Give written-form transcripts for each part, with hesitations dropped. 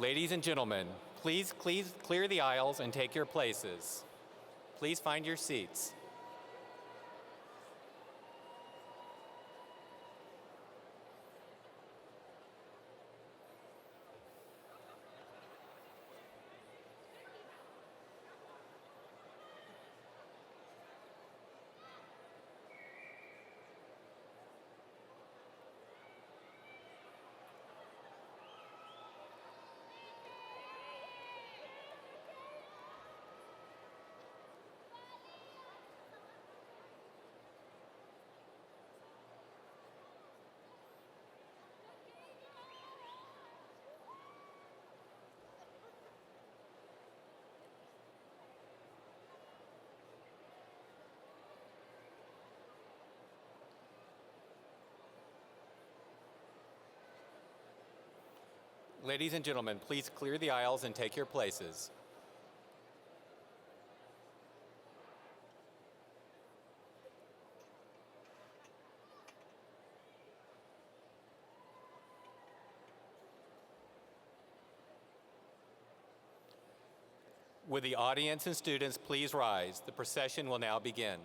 Ladies and gentlemen, please clear the aisles and take your places. Please find your seats. Ladies and gentlemen, please clear the aisles and take your places. Would the audience and students please rise? The procession will now begin.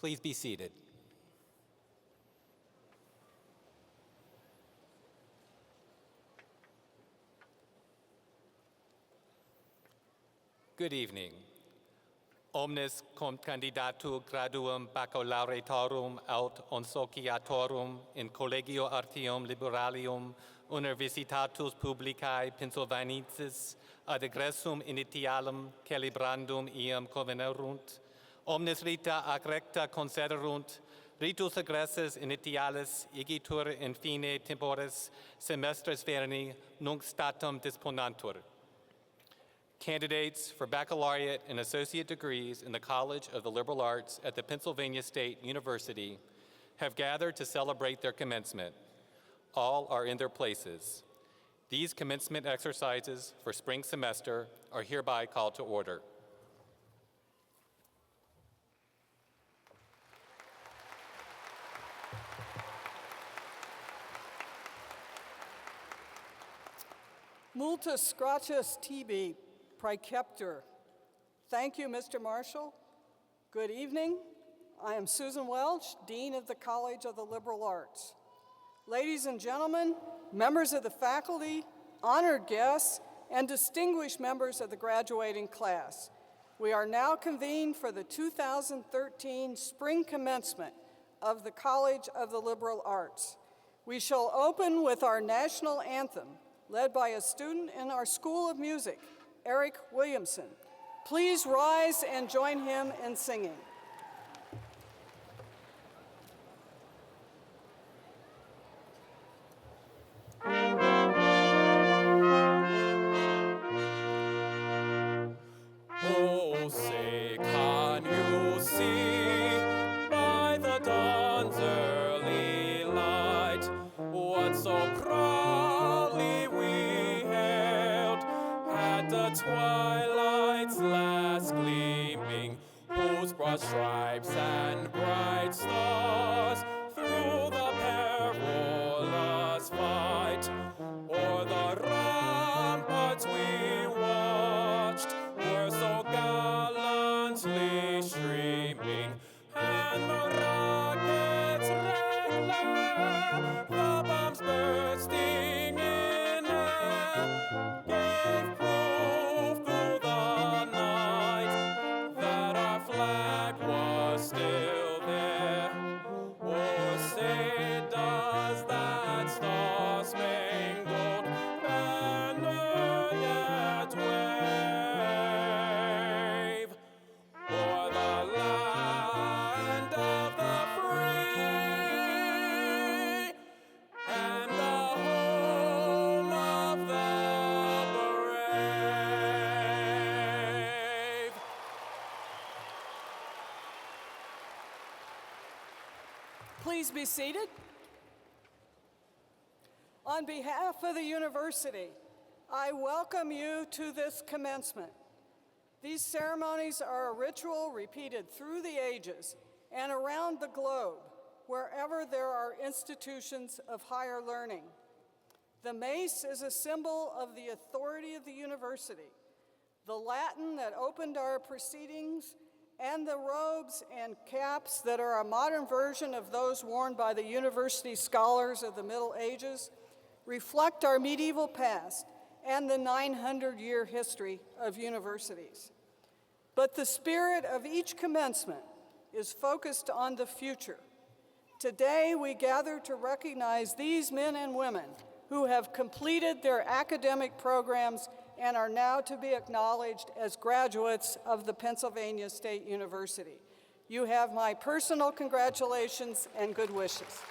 Please be seated. Good evening. Omnis cum candidatu graduum baccalaureatorum aut onsociatorum in Collegio Artium Liberalium Universitatus Publicae Pennsylvaniensis ad egressum initialum celebrandum iam convenerunt, omnes rita ac recta concederunt, ritus egressus initialis igitur in fine temporis semestres verni nunc statum disponantur. Candidates for baccalaureate and associate degrees in the College of the Liberal Arts at the Pennsylvania State University have gathered to celebrate their commencement. All are in their places. These commencement exercises for spring semester are hereby called to order. Multus gratias tibi, Praeceptor. Thank you, Mr. Marshall. Good evening. I am Susan Welch, Dean of the College of the Liberal Arts. Ladies and gentlemen, members of the faculty, honored guests, and distinguished members of the graduating class, we are now convened for the 2013 spring commencement of the College of the Liberal Arts. We shall open with our national anthem, led by a student in our School of Music, Eric Williamson. Please rise and join him in singing. Oh, say, can you see by the dawn's early light what so proudly we hailed at the twilight's last gleaming, whose broad stripes and bright stars through the perilous fight o'er the ramparts we watched were so gallantly streaming, and the rockets regular, the bombs bursting in air, gave proof through the night that our flag was still there. Oh, say, does that star-spangled banner yet wave o'er the land of the free and the home of the brave? Please be seated. On behalf of the university, I welcome you to this commencement. These ceremonies are a ritual repeated through the ages and around the globe, wherever there are institutions of higher learning. The mace is a symbol of the authority of the university. The Latin that opened our proceedings and the robes and caps that are a modern version of those worn by the university scholars of the Middle Ages reflect our medieval past and the 900-year history of universities. But the spirit of each commencement is focused on the future. Today, we gather to recognize these men and women who have completed their academic programs and are now to be acknowledged as graduates of the Pennsylvania State University. You have my personal congratulations and good wishes.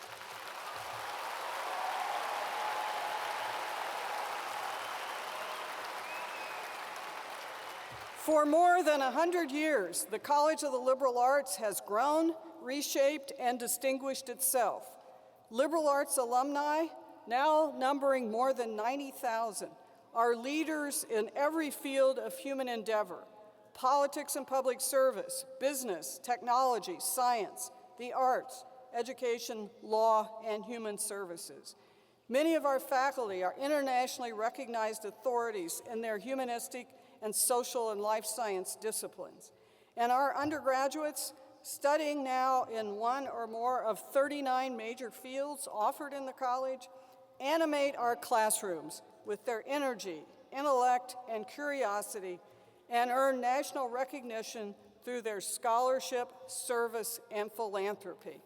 For more than 100 years, the College of the Liberal Arts has grown, reshaped, and distinguished itself. Liberal arts alumni, now numbering more than 90,000, are leaders in every field of human endeavor: politics and public service, business, technology, science, the arts, education, law, and human services. Many of our faculty are internationally recognized authorities in their humanistic and social and life science disciplines. And our undergraduates studying now in one or more of 39 major fields offered in the college, animate our classrooms with their energy, intellect, and curiosity, and earn national recognition through their scholarship, service, and philanthropy.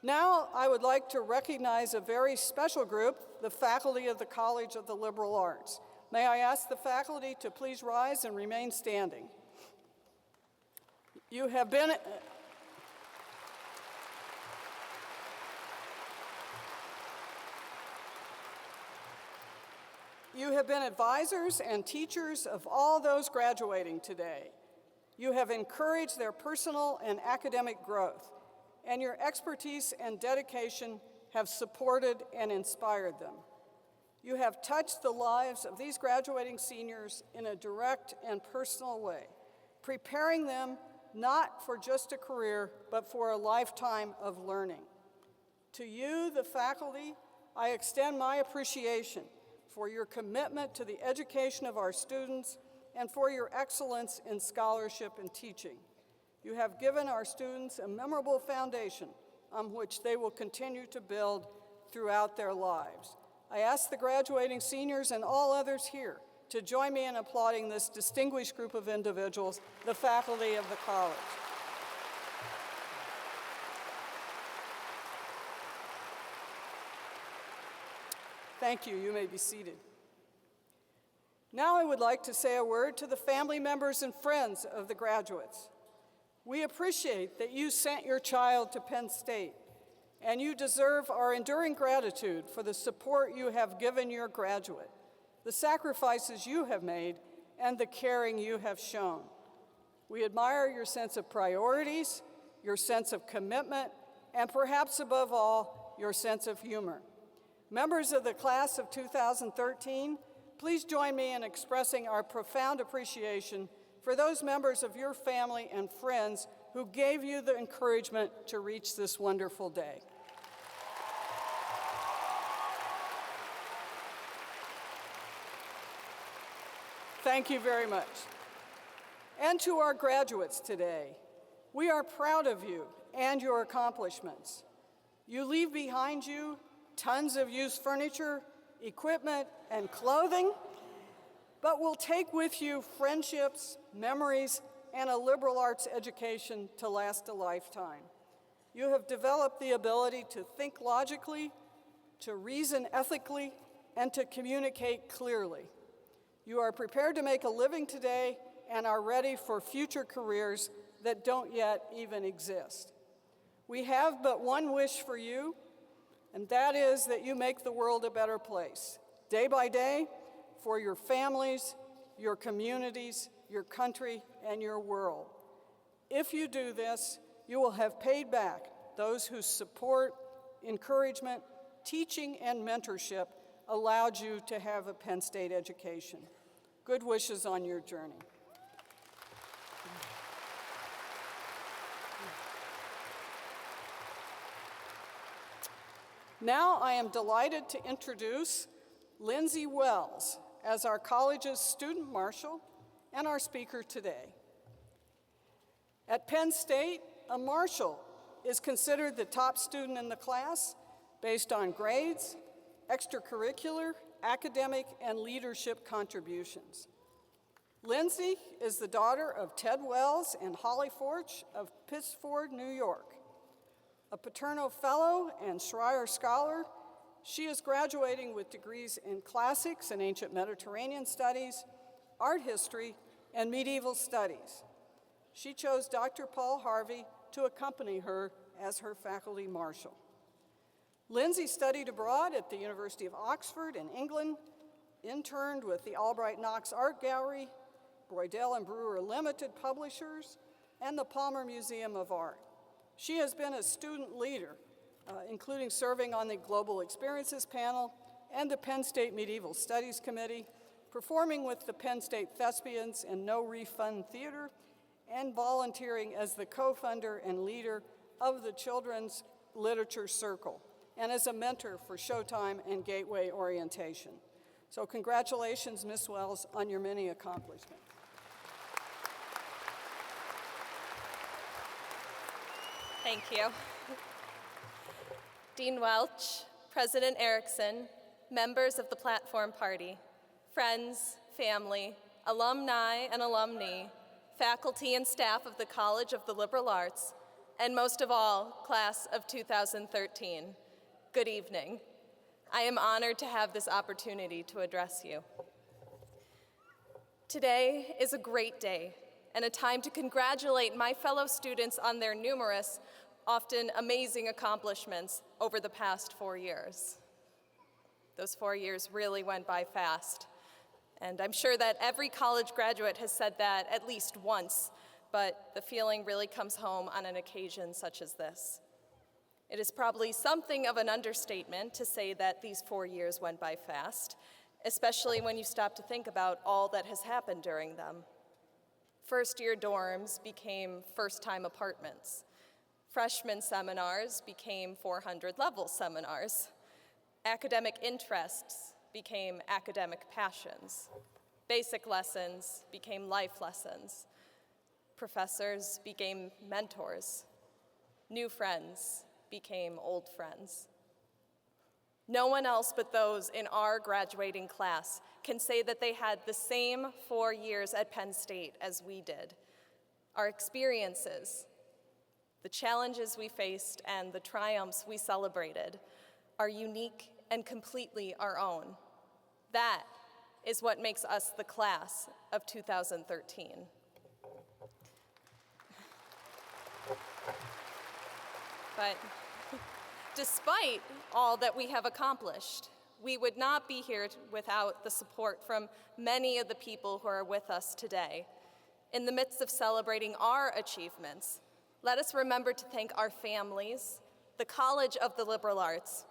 Now, I would like to recognize a very special group, the faculty of the College of the Liberal Arts. May I ask the faculty to please rise and remain standing. You have been advisors and teachers of all those graduating today. You have encouraged their personal and academic growth, and your expertise and dedication have supported and inspired them. You have touched the lives of these graduating seniors in a direct and personal way, preparing them not for just a career, but for a lifetime of learning. To you, the faculty, I extend my appreciation for your commitment to the education of our students and for your excellence in scholarship and teaching. You have given our students a memorable foundation on which they will continue to build throughout their lives. I ask the graduating seniors and all others here to join me in applauding this distinguished group of individuals, the faculty of the college. Thank you. You may be seated. Now I would like to say a word to the family members and friends of the graduates. We appreciate that you sent your child to Penn State, and you deserve our enduring gratitude for the support you have given your graduate, the sacrifices you have made, and the caring you have shown. We admire your sense of priorities, your sense of commitment, and perhaps above all, your sense of humor. Members of the class of 2013, please join me in expressing our profound appreciation for those members of your family and friends who gave you the encouragement to reach this wonderful day. Thank you very much. And to our graduates today, we are proud of you and your accomplishments. You leave behind you tons of used furniture, equipment, and clothing, but will take with you friendships, memories, and a liberal arts education to last a lifetime. You have developed the ability to think logically, to reason ethically, and to communicate clearly. You are prepared to make a living today and are ready for future careers that don't yet even exist. We have but one wish for you, and that is that you make the world a better place, day by day, for your families, your communities, your country, and your world. If you do this, you will have paid back those whose support, encouragement, teaching, and mentorship allowed you to have a Penn State education. Good wishes on your journey. Now I am delighted to introduce Lindsay Wells as our college's student marshal and our speaker today. At Penn State, a marshal is considered the top student in the class based on grades, extracurricular, academic, and leadership contributions. Lindsay is the daughter of Ted Wells and Holly Forch of Pittsford, New York. A Paterno Fellow and Schreier Scholar, she is graduating with degrees in Classics and Ancient Mediterranean Studies, Art History, and Medieval Studies. She chose Dr. Paul Harvey to accompany her as her faculty marshal. Lindsay studied abroad at the University of Oxford in England, interned with the Albright Knox Art Gallery, Broydell and Brewer Limited Publishers, and the Palmer Museum of Art. She has been a student leader, including serving on the Global Experiences Panel and the Penn State Medieval Studies Committee, performing with the Penn State Thespians and No Refund Theater, and volunteering as the co-funder and leader of the Children's Literature Circle, and as a mentor for Showtime and Gateway Orientation. So congratulations, Ms. Wells, on your many accomplishments. Thank you. Dean Welch, President Erickson, members of the Platform Party, friends, family, alumni and alumni, faculty and staff of the College of the Liberal Arts, and most of all, class of 2013, good evening. I am honored to have this opportunity to address you. Today is a great day and a time to congratulate my fellow students on their numerous, often amazing accomplishments over the past 4 years. Those 4 years really went by fast, and I'm sure that every college graduate has said that at least once, but the feeling really comes home on an occasion such as this. It is probably something of an understatement to say that these 4 years went by fast, especially when you stop to think about all that has happened during them. First-year dorms became first-time apartments. Freshman seminars became 400-level seminars. Academic interests became academic passions. Basic lessons became life lessons. Professors became mentors. New friends became old friends. No one else but those in our graduating class can say that they had the same 4 years at Penn State as we did. Our experiences, the challenges we faced, and the triumphs we celebrated are unique and completely our own. That is what makes us the class of 2013. But despite all that we have accomplished, we would not be here without the support from many of the people who are with us today. In the midst of celebrating our achievements, let us remember to thank our families, the College of the Liberal Arts,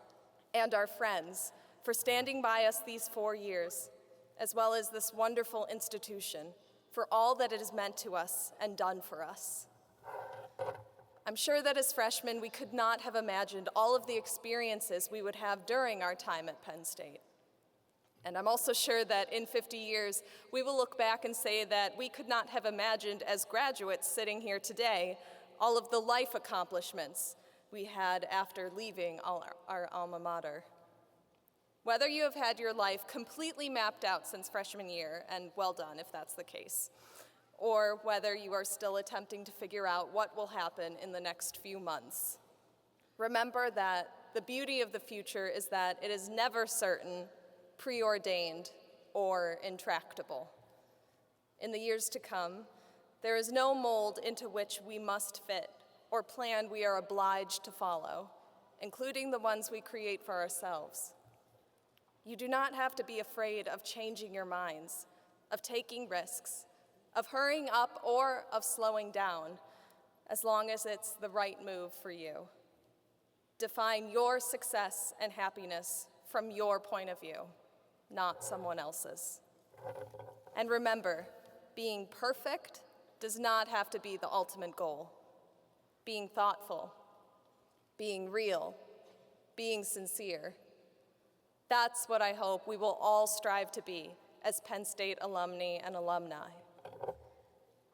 and our friends for standing by us these 4 years, as well as this wonderful institution for all that it has meant to us and done for us. I'm sure that as freshmen, we could not have imagined all of the experiences we would have during our time at Penn State. And I'm also sure that in 50 years, we will look back and say that we could not have imagined as graduates sitting here today all of the life accomplishments we had after leaving our alma mater. Whether you have had your life completely mapped out since freshman year, and well done if that's the case, or whether you are still attempting to figure out what will happen in the next few months, remember that the beauty of the future is that it is never certain, preordained, or intractable. In the years to come, there is no mold into which we must fit or plan we are obliged to follow, including the ones we create for ourselves. You do not have to be afraid of changing your minds, of taking risks, of hurrying up or of slowing down, as long as it's the right move for you. Define your success and happiness from your point of view, not someone else's. And remember, being perfect does not have to be the ultimate goal. Being thoughtful, being real, being sincere, that's what I hope we will all strive to be as Penn State alumni and alumni.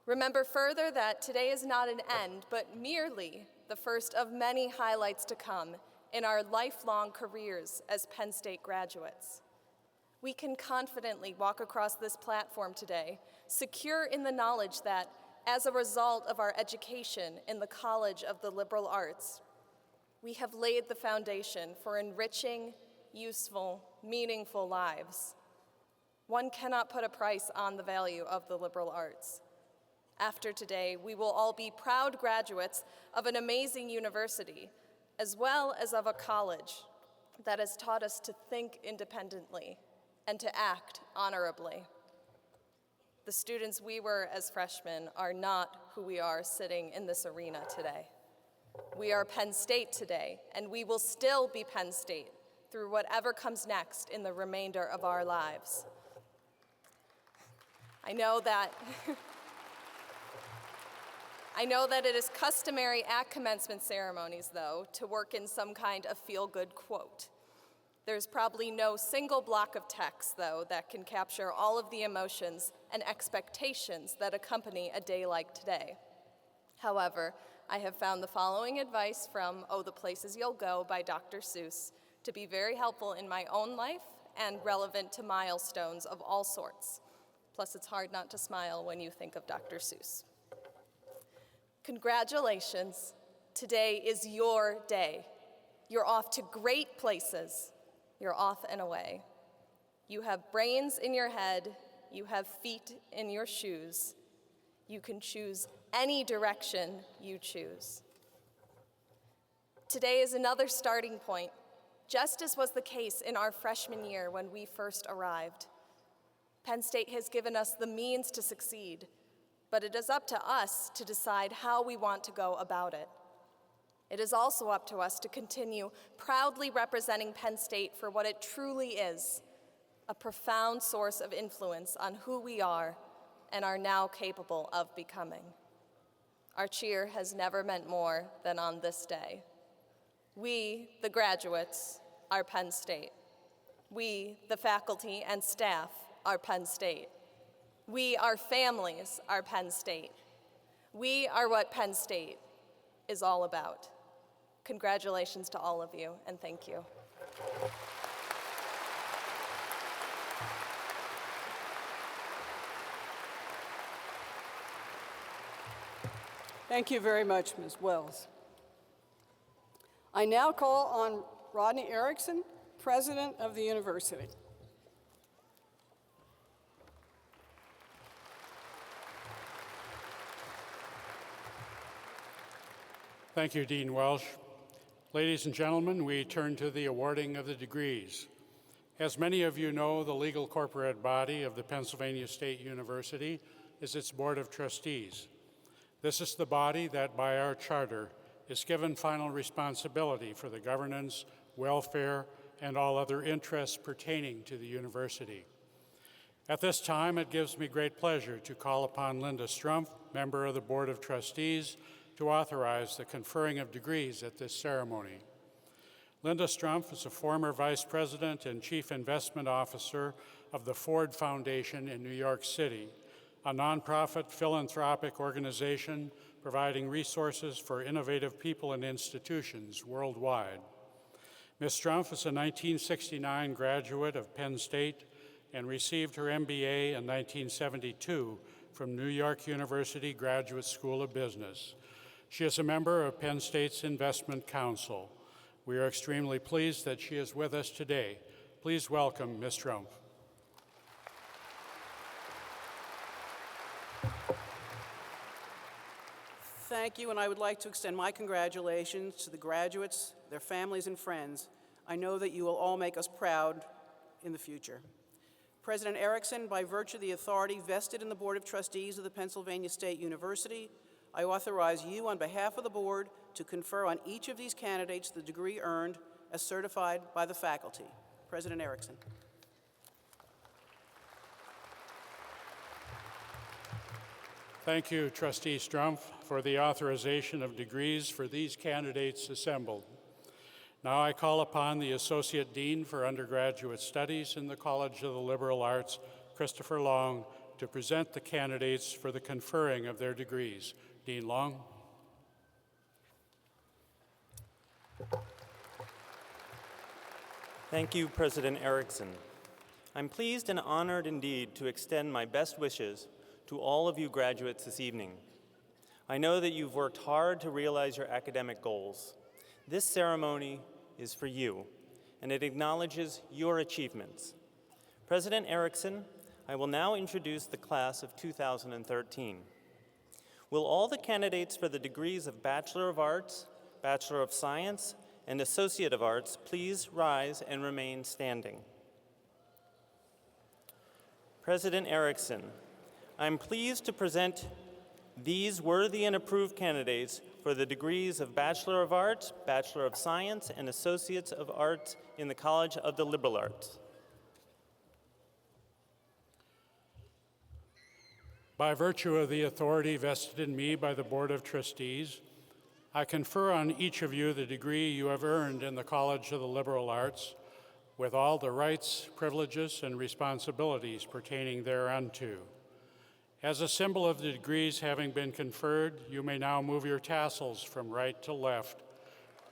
Remember further that today is not an end, but merely the first of many highlights to come in our lifelong careers as Penn State graduates. We can confidently walk across this platform today, secure in the knowledge that as a result of our education in the College of the Liberal Arts, we have laid the foundation for enriching, useful, meaningful lives. One cannot put a price on the value of the liberal arts. After today, we will all be proud graduates of an amazing university, as well as of a college that has taught us to think independently and to act honorably. The students we were as freshmen are not who we are sitting in this arena today. We are Penn State today, and we will still be Penn State through whatever comes next in the remainder of our lives. I know that it is customary at commencement ceremonies, though, to work in some kind of feel-good quote. There's probably no single block of text, though, that can capture all of the emotions and expectations that accompany a day like today. However, I have found the following advice from Oh, the Places You'll Go by Dr. Seuss to be very helpful in my own life and relevant to milestones of all sorts. Plus, it's hard not to smile when you think of Dr. Seuss. Congratulations. Today is your day. You're off to great places. You're off and away. You have brains in your head. You have feet in your shoes. You can choose any direction you choose. Today is another starting point, just as was the case in our freshman year when we first arrived. Penn State has given us the means to succeed, but it is up to us to decide how we want to go about it. It is also up to us to continue proudly representing Penn State for what it truly is, a profound source of influence on who we are and are now capable of becoming. Our cheer has never meant more than on this day. We, the graduates, are Penn State. We, the faculty and staff, are Penn State. We, our families, are Penn State. We are what Penn State is all about. Congratulations to all of you, and thank you. Thank you very much, Ms. Wells. I now call on Rodney Erickson, President of the university. Thank you, Dean Welsh. Ladies and gentlemen, we turn to the awarding of the degrees. As many of you know, the legal corporate body of the Pennsylvania State University is its Board of Trustees. This is the body that, by our charter, is given final responsibility for the governance, welfare, and all other interests pertaining to the university. At this time, it gives me great pleasure to call upon Linda Strumpf, member of the Board of Trustees, to authorize the conferring of degrees at this ceremony. Linda Strumpf is a former Vice President and Chief Investment Officer of the Ford Foundation in New York City, a nonprofit philanthropic organization providing resources for innovative people and institutions worldwide. Ms. Strumpf is a 1969 graduate of Penn State and received her MBA in 1972 from New York University Graduate School of Business. She is a member of Penn State's Investment Council. We are extremely pleased that she is with us today. Please welcome Ms. Strumpf. Thank you, and I would like to extend my congratulations to the graduates, their families, and friends. I know that you will all make us proud in the future. President Erickson, by virtue of the authority vested in the Board of Trustees of the Pennsylvania State University, I authorize you on behalf of the board to confer on each of these candidates the degree earned as certified by the faculty. President Erickson. Thank you, Trustee Strumpf, for the authorization of degrees for these candidates assembled. Now I call upon the Associate Dean for Undergraduate Studies in the College of the Liberal Arts, Christopher Long, to present the candidates for the conferring of their degrees. Dean Long. Thank you, President Erickson. I'm pleased and honored indeed to extend my best wishes to all of you graduates this evening. I know that you've worked hard to realize your academic goals. This ceremony is for you, and it acknowledges your achievements. President Erickson, I will now introduce the class of 2013. Will all the candidates for the degrees of Bachelor of Arts, Bachelor of Science, and Associate of Arts please rise and remain standing? President Erickson, I'm pleased to present these worthy and approved candidates for the degrees of Bachelor of Arts, Bachelor of Science, and Associates of Arts in the College of the Liberal Arts. By virtue of the authority vested in me by the Board of Trustees, I confer on each of you the degree you have earned in the College of the Liberal Arts, with all the rights, privileges, and responsibilities pertaining thereunto. As a symbol of the degrees having been conferred, you may now move your tassels from right to left.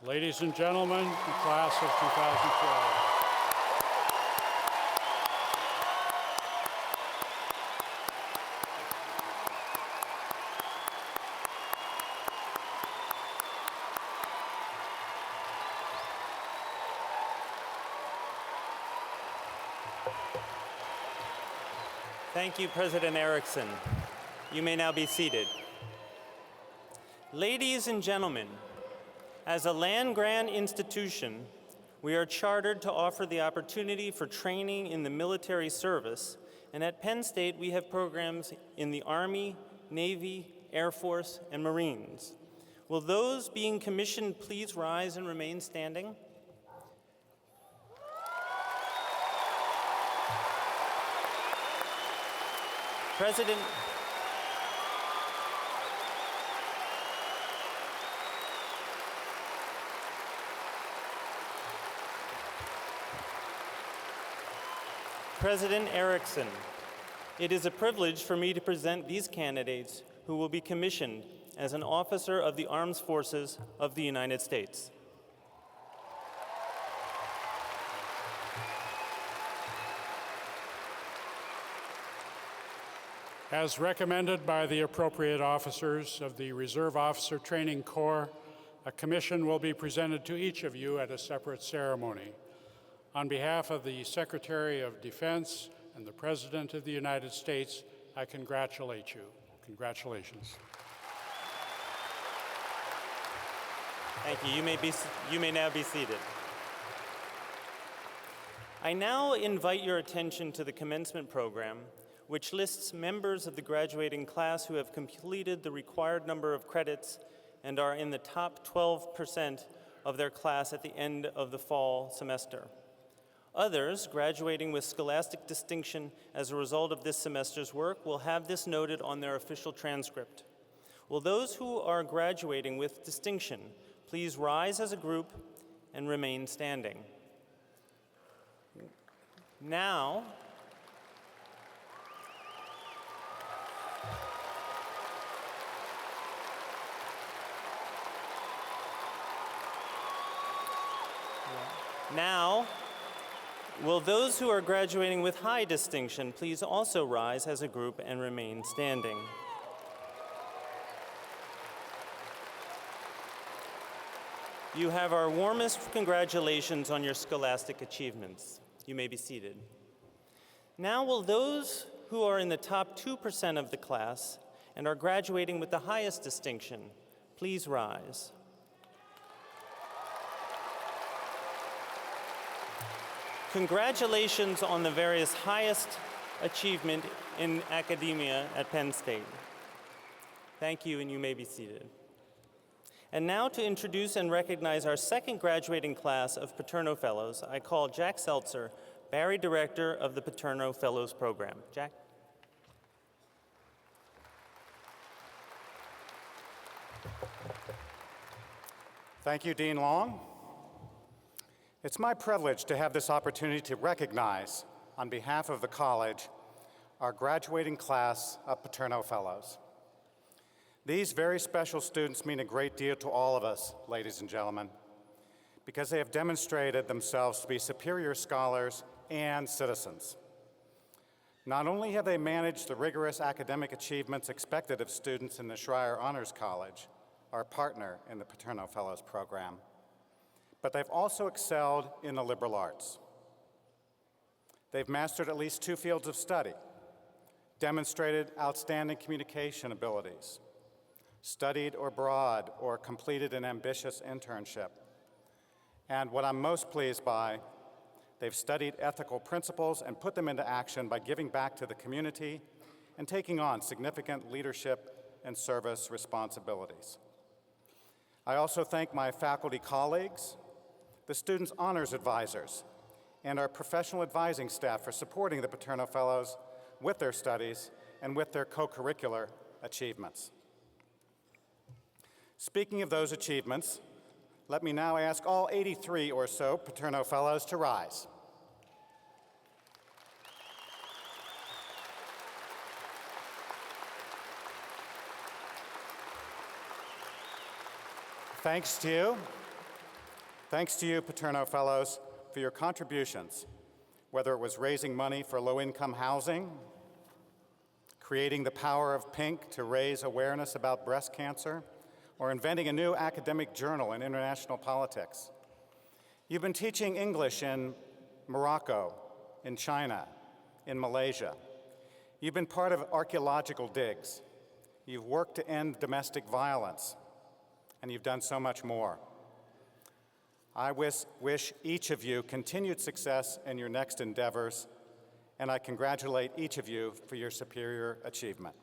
Ladies and gentlemen, the class of 2012. Thank you, President Erickson. You may now be seated. Ladies and gentlemen, as a land-grant institution, we are chartered to offer the opportunity for training in the military service, and at Penn State we have programs in the Army, Navy, Air Force, and Marines. Will those being commissioned please rise and remain standing? President Erickson, it is a privilege for me to present these candidates who will be commissioned as an officer of the Armed Forces of the United States. As recommended by the appropriate officers of the Reserve Officer Training Corps, a commission will be presented to each of you at a separate ceremony. On behalf of the Secretary of Defense and the President of the United States, I congratulate you. Congratulations. Thank you. You may now be seated. I now invite your attention to the commencement program, which lists members of the graduating class who have completed the required number of credits and are in the top 12% of their class at the end of the fall semester. Others, graduating with scholastic distinction as a result of this semester's work, will have this noted on their official transcript. Will those who are graduating with distinction please rise as a group and remain standing? Now, will those who are graduating with high distinction please also rise as a group and remain standing? You have our warmest congratulations on your scholastic achievements. You may be seated. Now will those who are in the top 2% of the class and are graduating with the highest distinction please rise? Congratulations on the various highest achievement in academia at Penn State. Thank you, and you may be seated. And now to introduce and recognize our second graduating class of Paterno Fellows, I call Jack Seltzer, Barry Director of the Paterno Fellows Program. Jack? Thank you, Dean Long. It's my privilege to have this opportunity to recognize, on behalf of the college, our graduating class of Paterno Fellows. These very special students mean a great deal to all of us, ladies and gentlemen, because they have demonstrated themselves to be superior scholars and citizens. Not only have they managed the rigorous academic achievements expected of students in the Schreier Honors College, our partner in the Paterno Fellows program, but they've also excelled in the liberal arts. They've mastered at least 2 fields of study, demonstrated outstanding communication abilities, studied abroad or completed an ambitious internship. And what I'm most pleased by, they've studied ethical principles and put them into action by giving back to the community and taking on significant leadership and service responsibilities. I also thank my faculty colleagues, the Students' Honors Advisors, and our professional advising staff for supporting the Paterno Fellows with their studies and with their co-curricular achievements. Speaking of those achievements, let me now ask all 83 or so Paterno Fellows to rise. Thanks to you. Thanks to you, Paterno Fellows, for your contributions, whether it was raising money for low-income housing, creating the Power of Pink to raise awareness about breast cancer, or inventing a new academic journal in international politics. You've been teaching English in Morocco, in China, in Malaysia. You've been part of archaeological digs. You've worked to end domestic violence, and you've done so much more. I wish each of you continued success in your next endeavors, and I congratulate each of you for your superior achievement.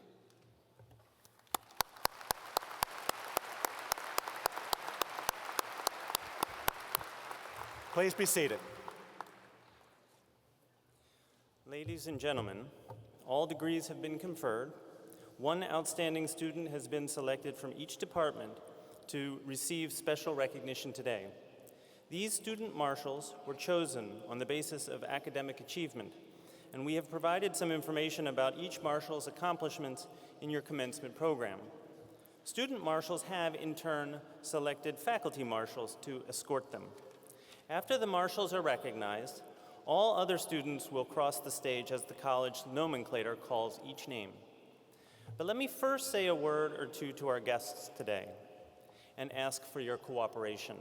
Please be seated. Ladies and gentlemen, all degrees have been conferred. One outstanding student has been selected from each department to receive special recognition today. These student marshals were chosen on the basis of academic achievement, and we have provided some information about each marshal's accomplishments in your commencement program. Student marshals have, in turn, selected faculty marshals to escort them. After the marshals are recognized, all other students will cross the stage as the college nomenclator calls each name. But let me first say a word or two to our guests today and ask for your cooperation.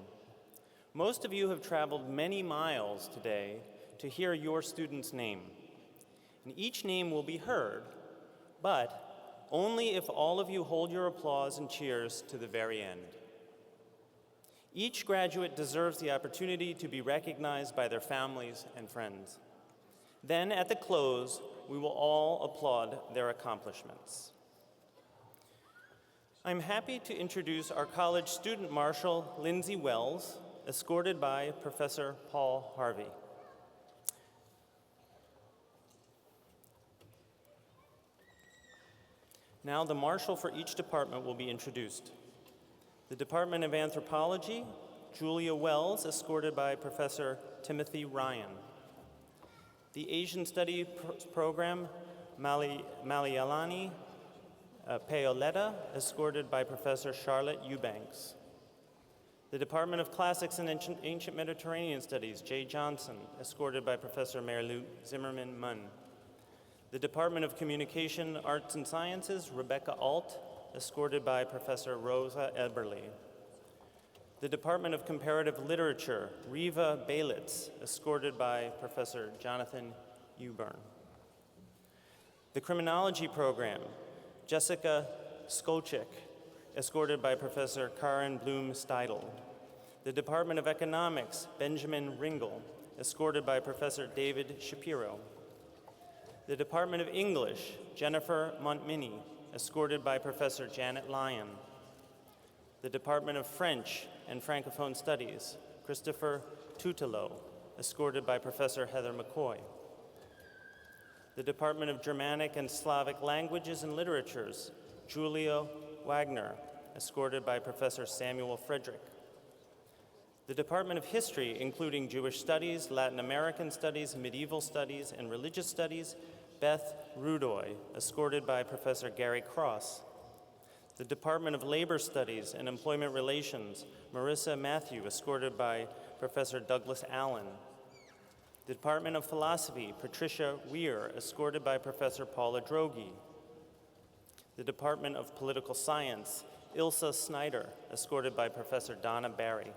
Most of you have traveled many miles today to hear your student's name. And each name will be heard, but only if all of you hold your applause and cheers to the very end. Each graduate deserves the opportunity to be recognized by their families and friends. Then, at the close, we will all applaud their accomplishments. I'm happy to introduce our college student marshal, Lindsay Wells, escorted by Professor Paul Harvey. Now the marshal for each department will be introduced. The Department of Anthropology, Julia Wells, escorted by Professor Timothy Ryan. The Asian Study Program, Malayalani Paoletta, escorted by Professor Charlotte Eubanks. The Department of Classics and Ancient Mediterranean Studies, Jay Johnson, escorted by Professor Mary-Lou Zimmerman-Munn. The Department of Communication, Arts and Sciences, Rebecca Alt, escorted by Professor Rosa Eberly. The Department of Comparative Literature, Riva Balitz, escorted by Professor Jonathan Uburn. The Criminology Program, Jessica Skolchik, escorted by Professor Karen Bloom-Steidel. The Department of Economics, Benjamin Ringel, escorted by Professor David Shapiro. The Department of English, Jennifer Montminy, escorted by Professor Janet Lyon. The Department of French and Francophone Studies, Christopher Tutelo, escorted by Professor Heather McCoy. The Department of Germanic and Slavic Languages and Literatures, Julia Wagner, escorted by Professor Samuel Frederick. The Department of History, including Jewish Studies, Latin American Studies, Medieval Studies, and Religious Studies, Beth Rudoy, escorted by Professor Gary Cross. The Department of Labor Studies and Employment Relations, Marissa Matthew, escorted by Professor Douglas Allen. The Department of Philosophy, Patricia Weir, escorted by Professor Paula Drogi. The Department of Political Science, Ilsa Snyder, escorted by Professor Donna Barry.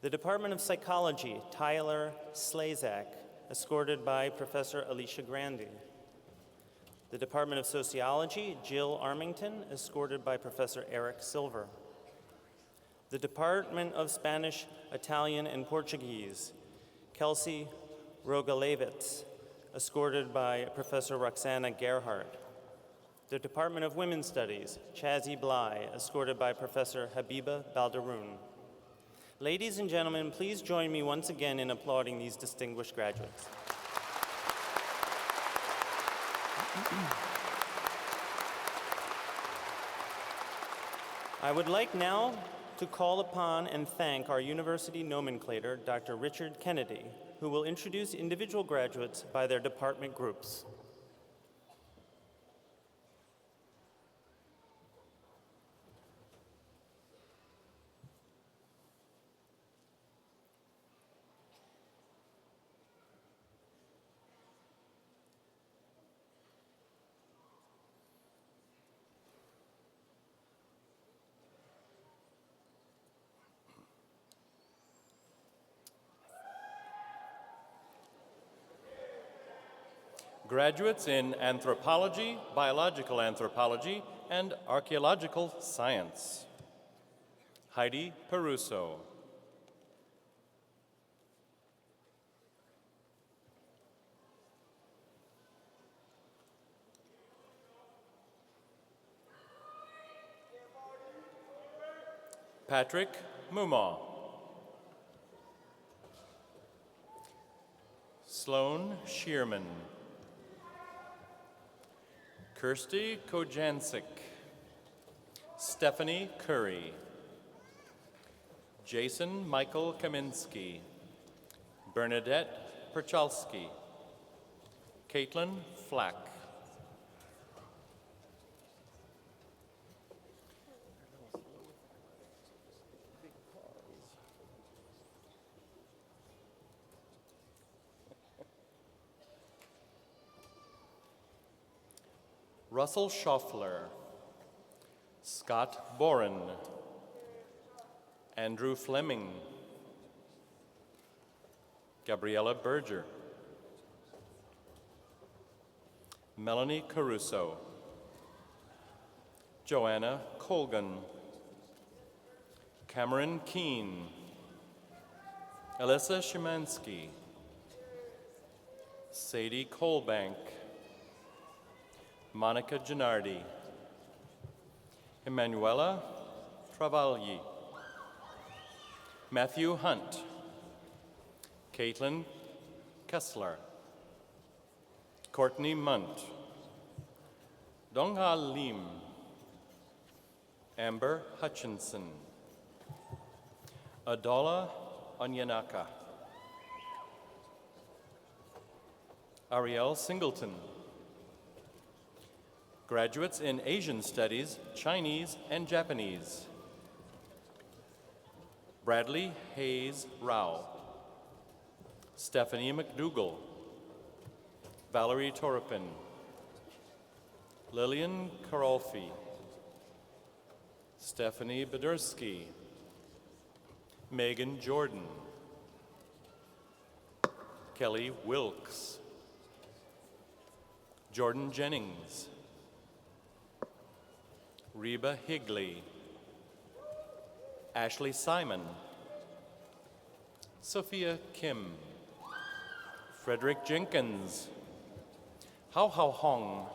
The Department of Psychology, Tyler Slazak, escorted by Professor Alicia Grandi. The Department of Sociology, Jill Armington, escorted by Professor Eric Silver. The Department of Spanish, Italian, and Portuguese, Kelsey Rogalevitz, escorted by Professor Roxana Gerhardt. The Department of Women's Studies, Chazzy Bly, escorted by Professor Habiba Baldaroun. Ladies and gentlemen, please join me once again in applauding these distinguished graduates. I would like now to call upon and thank our university nomenclator, Dr. Richard Kennedy, who will introduce individual graduates by their department groups. Graduates in anthropology, biological anthropology, and archaeological science. Heidi Peruso. Patrick Mumaw. Sloan Shearman. Kirsty Kojancic. Stephanie Curry. Jason Michael Kaminsky. Bernadette Perchalski. Caitlin Flack. Russell Schaffler. Scott Boren. Andrew Fleming. Gabriella Berger. Melanie Caruso. Joanna Colgan. Cameron Keene. Alyssa Szymanski. Sadie Colbank. Monica Gennardi. Emanuela Travagli. Matthew Hunt. Caitlin Kessler. Courtney Munt. Dongha Lim. Amber Hutchinson. Adola Onyanaka. Ariel Singleton. Graduates in Asian Studies, Chinese, and Japanese. Bradley Hayes Rao. Stephanie McDougall. Valerie Toropin. Lillian Karolfi. Stephanie Badursky. Megan Jordan. Kelly Wilkes. Jordan Jennings. Reba Higley. Ashley Simon. Sophia Kim. Frederick Jenkins. Hao Hao Hong.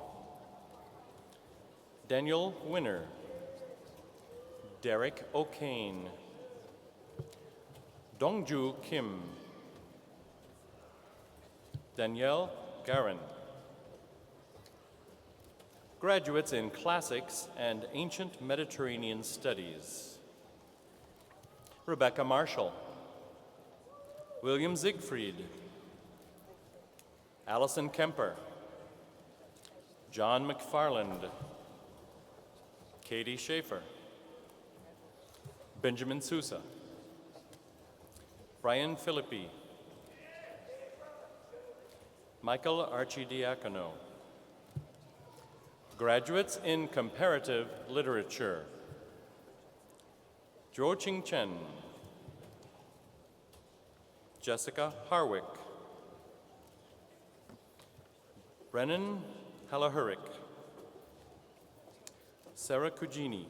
Daniel Winner. Derek O'Kane. Dongju Kim. Danielle Garin. Graduates in Classics and Ancient Mediterranean Studies. Rebecca Marshall. William Siegfried. Allison Kemper. John McFarland. Katie Schaefer. Benjamin Sousa. Brian Philippi. Michael Archidiacono. Graduates in Comparative Literature. Zhou Ching Chen. Jessica Harwick. Brennan Halahurik. Sarah Kujini.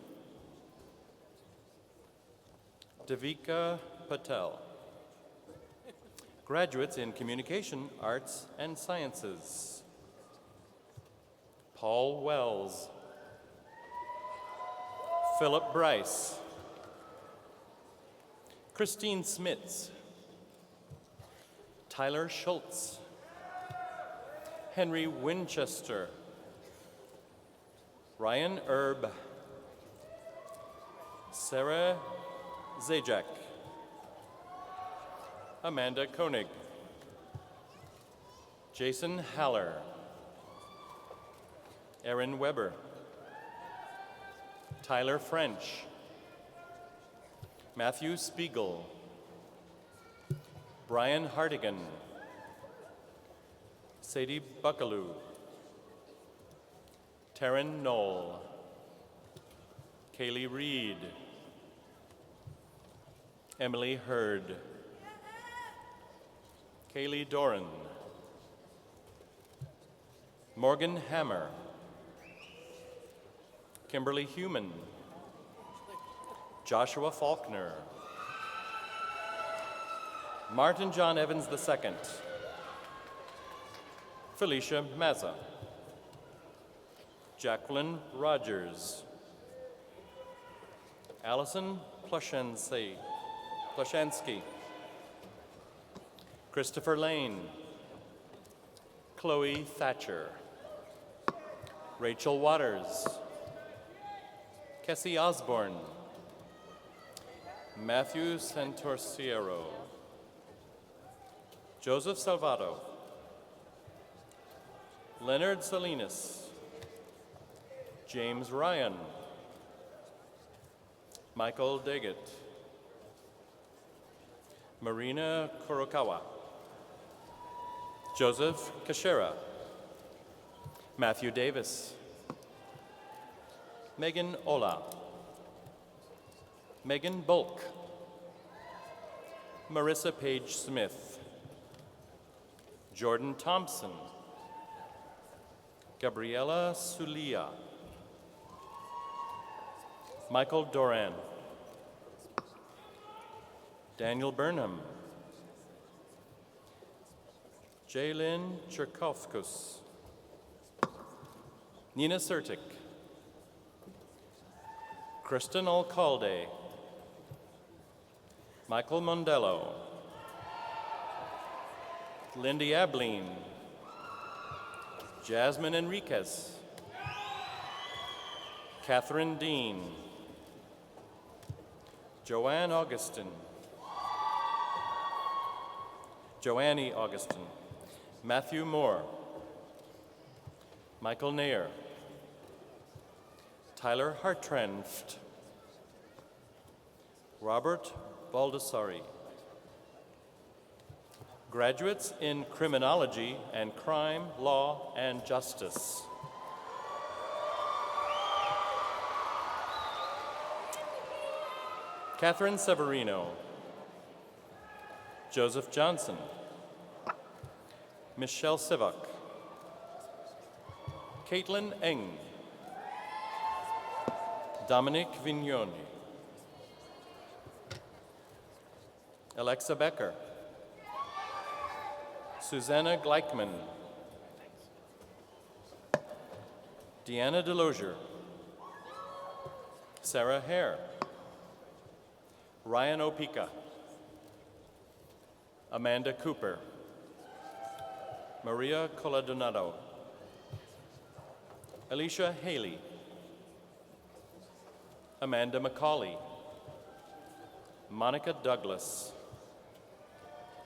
Devika Patel. Graduates in Communication, Arts, and Sciences. Paul Wells. Philip Bryce. Christine Smits. Tyler Schultz. Henry Winchester. Ryan Erb. Sarah Zajac. Amanda Koenig. Jason Haller. Erin Weber. Tyler French. Matthew Spiegel. Brian Hartigan. Sadie Buckaloo. Taryn Knoll. Kaylee Reed. Emily Hurd. Kaylee Doran. Morgan Hammer, Kimberly Human, Joshua Faulkner, Martin John Evans II, Felicia Mazza, Jacqueline Rogers, Allison Plashansky, Christopher Lane, Chloe Thatcher, Rachel Waters, Kessie Osborne, Matthew Santorciero, Joseph Salvato, Leonard Salinas, James Ryan, Michael Daggett, Marina Kurokawa, Joseph Kashera, Matthew Davis, Megan Ola, Megan Bulk, Marissa Page Smith, Jordan Thompson, Gabriela Sulia, Michael Doran, Daniel Burnham, Jaylin Cherkovskus, Nina Sertic, Kristen Alcalde, Michael Mondello, Lindy Ableen, Jasmine Enriquez, Catherine Dean, Joanne Augustin, Joanne Augustin, Matthew Moore, Michael Nair, Tyler Hartranft, Robert Baldessari. Graduates in Criminology and Crime, Law, and Justice. Catherine Severino, Joseph Johnson, Michelle Sivak, Caitlin Eng, Dominique Vignoni, Alexa Becker, Susanna Gleichman, Deanna Delozier, Sarah Hare, Ryan Opeka, Amanda Cooper, Maria Coladonato, Alicia Haley, Amanda McCauley, Monica Douglas,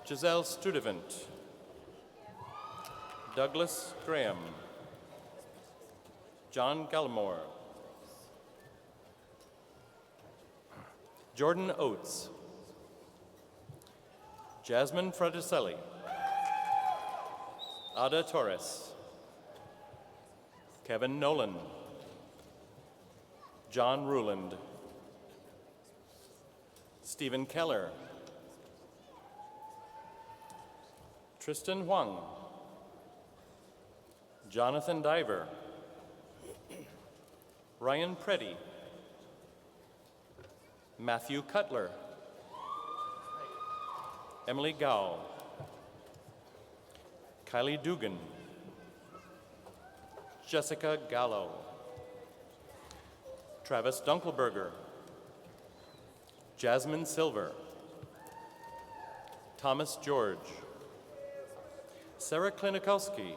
Giselle Studevant, Douglas Graham, John Gallimore, Jordan Oates, Jasmine Fraticelli, Ada Torres, Kevin Nolan, John Ruland, Stephen Keller, Tristan Huang, Jonathan Diver, Ryan Preddy, Matthew Cutler, Emily Gao, Kylie Dugan, Jessica Gallo, Travis Dunkelberger, Jasmine Silver, Thomas George, Sarah Klinikowski,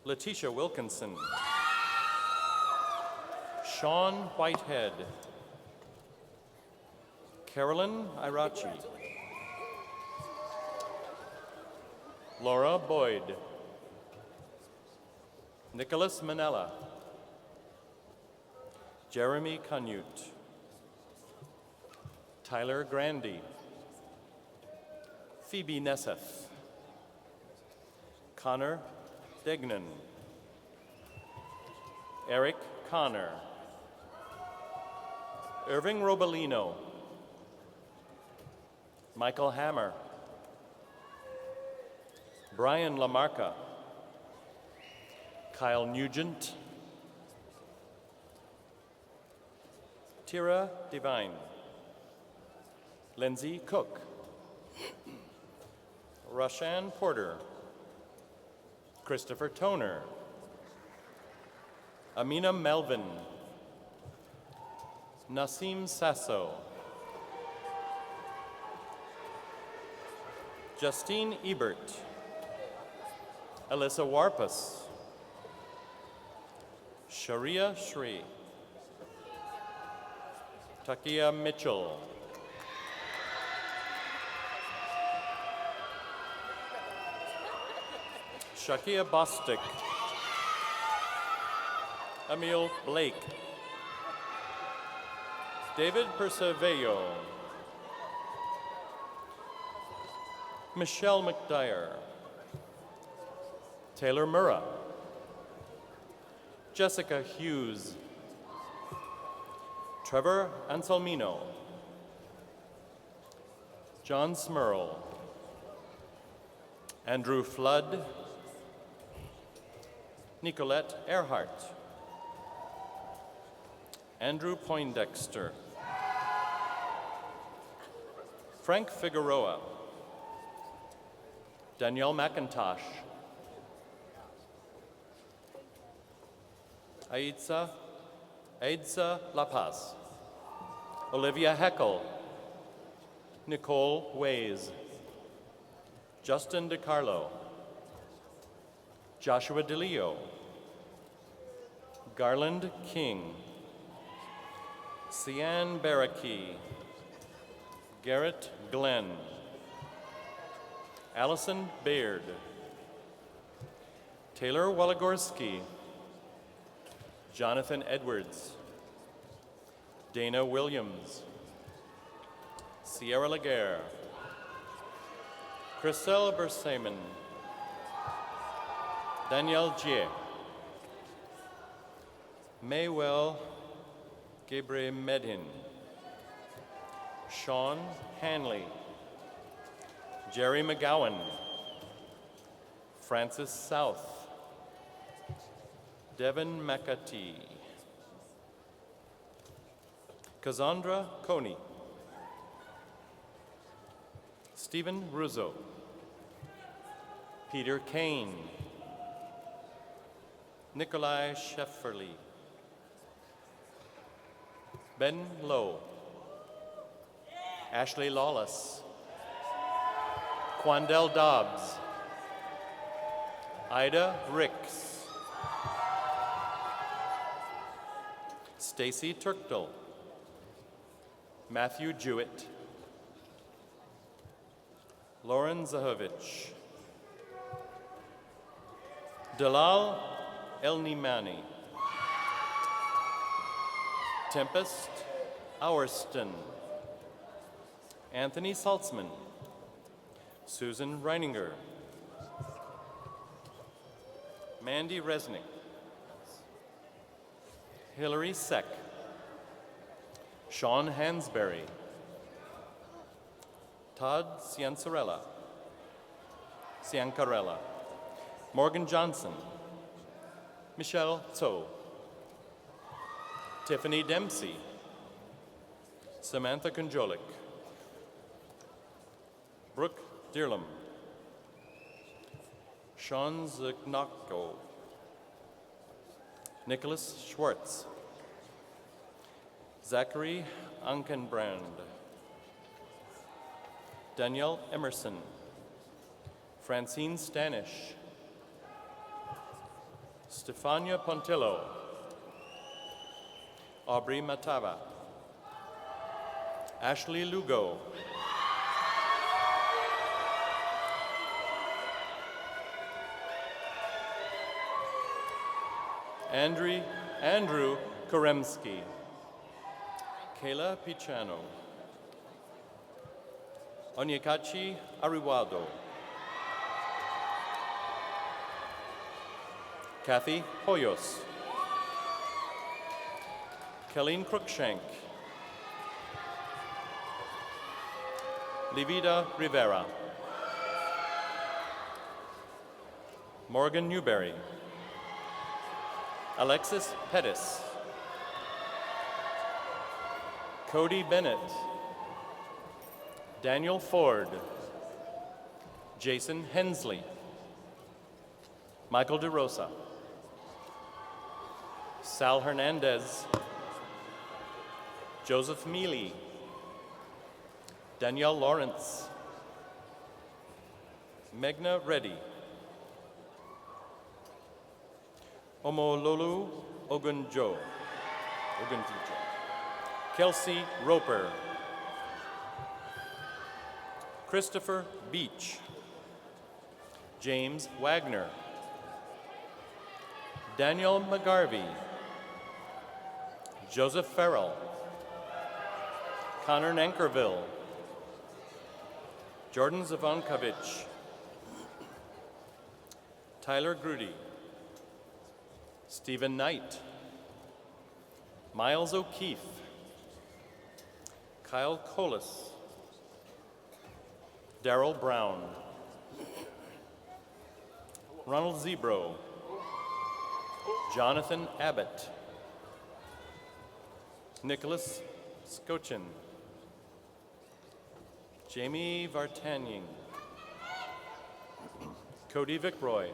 Letitia Wilkinson, Sean Whitehead, Carolyn Irachi, Laura Boyd, Nicholas Manella, Jeremy Canute, Tyler Grandy, Phoebe Nesseth, Connor Degnan, Eric Connor, Irving Robalino, Michael Hammer, Brian Lamarca, Kyle Nugent, Tira Devine, Lindsay Cook, Rashan Porter, Christopher Toner, Amina Melvin, Nasim Sasso, Justine Ebert, Alyssa Warpus, Sharia Shri, Takia Mitchell, Shakia Bostic, Emil Blake, David Perseveyo, Michelle McDyer, Taylor Murrah, Jessica Hughes, Trevor Anselmino, John Smurl, Andrew Flood, Nicolette Earhart, Andrew Poindexter, Frank Figueroa, Danielle McIntosh, Aidsa La Paz, Olivia Heckel, Nicole Ways, Justin DiCarlo, Joshua DeLeo, Garland King, Sian Baraki, Garrett Glenn, Allison Baird, Taylor Waligorski, Jonathan Edwards, Dana Williams, Sierra Laguerre, Chriselle Bersamen, Danielle Jie, Maywell Gabriel Medhin, Sean Hanley, Jerry McGowan, Francis South, Devin McAtee, Cassandra Coney, Stephen Ruzzo, Peter Kane, Nikolai Shefferly, Ben Lowe, Ashley Lawless, Quandell Dobbs, Ida Ricks, Stacy Turkdell, Matthew Jewett, Lauren Zahovich, Dalal El-Nimani, Tempest Auerston, Anthony Saltzman, Susan Reininger, Mandy Resnick, Hillary Seck, Sean Hansberry, Todd Ciancarella, Morgan Johnson, Michelle Tso, Tiffany Dempsey, Samantha Konjolik, Brooke Dearlam, Sean Zignocko, Nicholas Schwartz, Zachary Ankenbrand, Danielle Emerson, Francine Stanish, Stefania Pontillo, Aubrey Matava, Ashley Lugo, Andrew Koremski, Kayla Pichano, Onyekachi Ariwado, Kathy Hoyos, Colleen Cruikshank, Livida Rivera, Morgan Newberry, Alexis Pettis. Cody Bennett. Daniel Ford. Jason Hensley. Michael DeRosa. Sal Hernandez. Joseph Mealy. Danielle Lawrence. Megna Reddy. Omololu Ogunjo. Kelsey Roper. Christopher Beach. James Wagner. Daniel McGarvey. Joseph Farrell. Connor Nankerville. Jordan Zavonkovich. Tyler Grudy. Stephen Knight. Miles O'Keefe. Kyle Colas. Darrell Brown. Ronald Zebro. Jonathan Abbott. Nicholas Scochin. Jamie Vartanying. Cody Vickroy.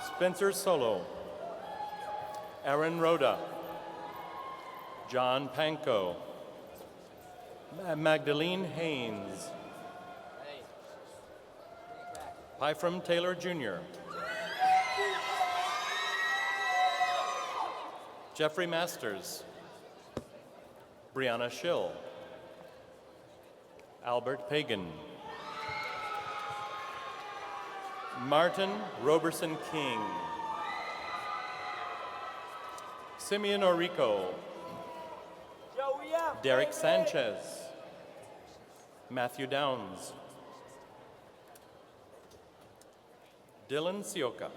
Spencer Solo. Aaron Rhoda. John Panko. Magdalene Haynes. Pyfram Taylor Jr. Jeffrey Masters. Brianna Schill. Albert Pagan. Martin Roberson King. Simeon Orico. Derek Sanchez. Matthew Downs. Dylan Sioka.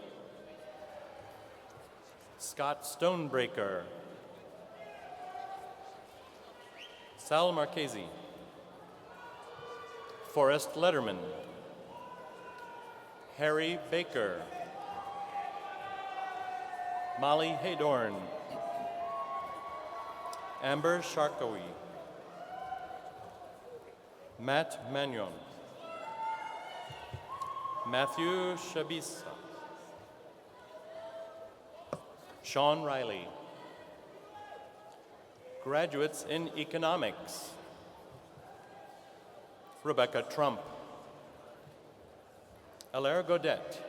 Scott Stonebreaker. Sal Marchese. Forrest Letterman. Harry Baker. Molly Haydorn. Amber Sharkawi. Matt Magnon. Matthew Shabisa. Sean Riley. Graduates in Economics. Rebecca Trump. Alaire Godet.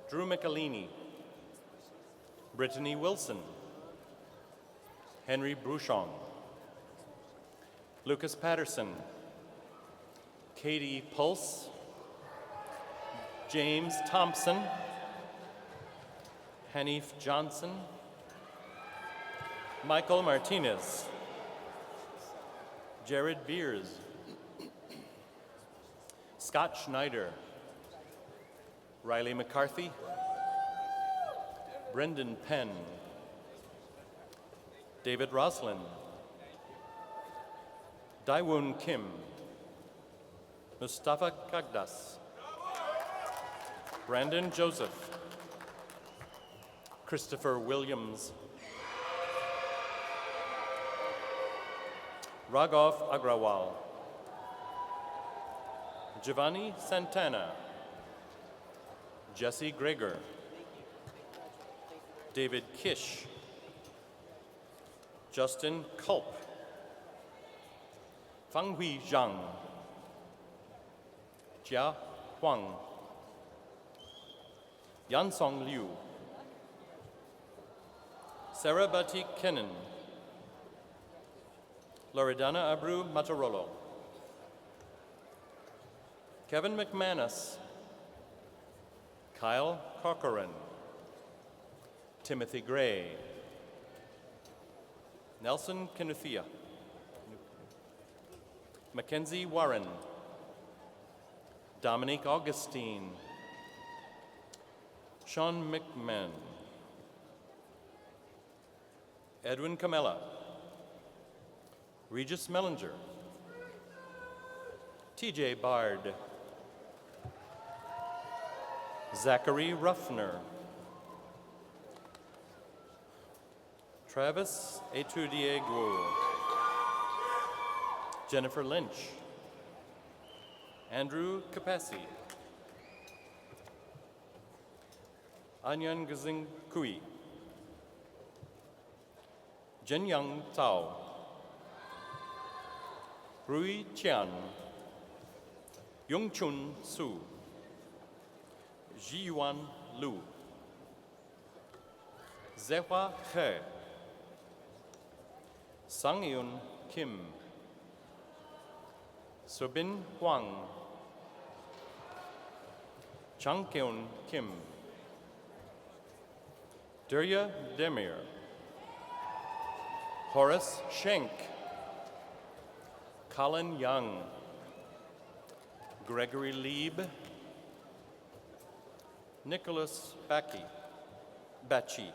Drew Michelini. Brittany Wilson. Henry Bruchon. Lucas Patterson. Katie Pulse. James Thompson. Hanif Johnson. Michael Martinez. Jared Beers. Scott Schneider. Riley McCarthy. Brendan Penn. David Roslin. Daewon Kim. Mustafa Kagdas. Brandon Joseph. Christopher Williams. Raghav Agrawal. Giovanni Santana. Jesse Greger. David Kish. Justin Culp. Fanghui Zhang. Jia Huang. Yansong Liu. Sarah Batik Kenan. Loredana Abreu Matarolo. Kevin McManus. Kyle Corcoran. Timothy Gray. Nelson Kinuthia. Mackenzie Warren. Dominique Augustine. Sean McMahon. Edwin Camella. Regis Mellinger. TJ Bard. Zachary Ruffner. Travis Etudiegu. Jennifer Lynch. Andrew Capesi. Anyan Gazing Kui. Jinyang Tao. Rui Qian. Yongchun Su. Jiyuan Lu. Zehua He. Sangyun Kim. Subin Huang. Changkeun Kim. Durya Demir. Horace Schenk. Colin Young. Gregory Lieb. Nicholas Bachi.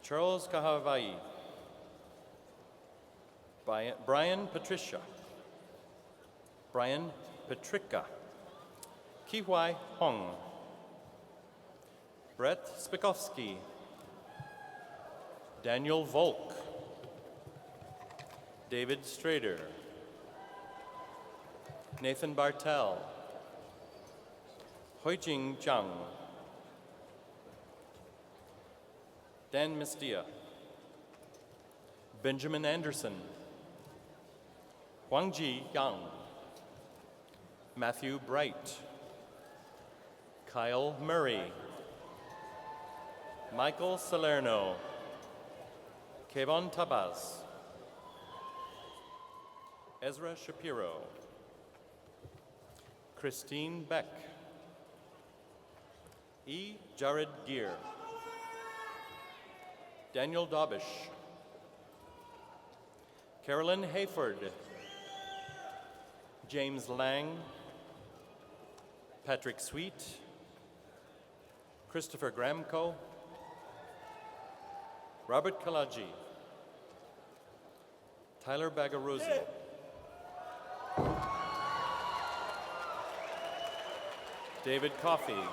Charles Kahavai. Brian Patricia. Brian Patrica. Kiwai Hong. Brett Spikovsky. Daniel Volk. David Strader. Nathan Bartel. Hoijing Zhang. Dan Mistia. Benjamin Anderson. Huangji Yang. Matthew Bright. Kyle Murray. Michael Salerno. Kevon Tabas. Ezra Shapiro. Christine Beck. E. Jared Gear. Daniel Dobish. Carolyn Hayford. James Lang. Patrick Sweet. Christopher Gramco. Robert Kalaji. Tyler Bagarosi. David Coffey.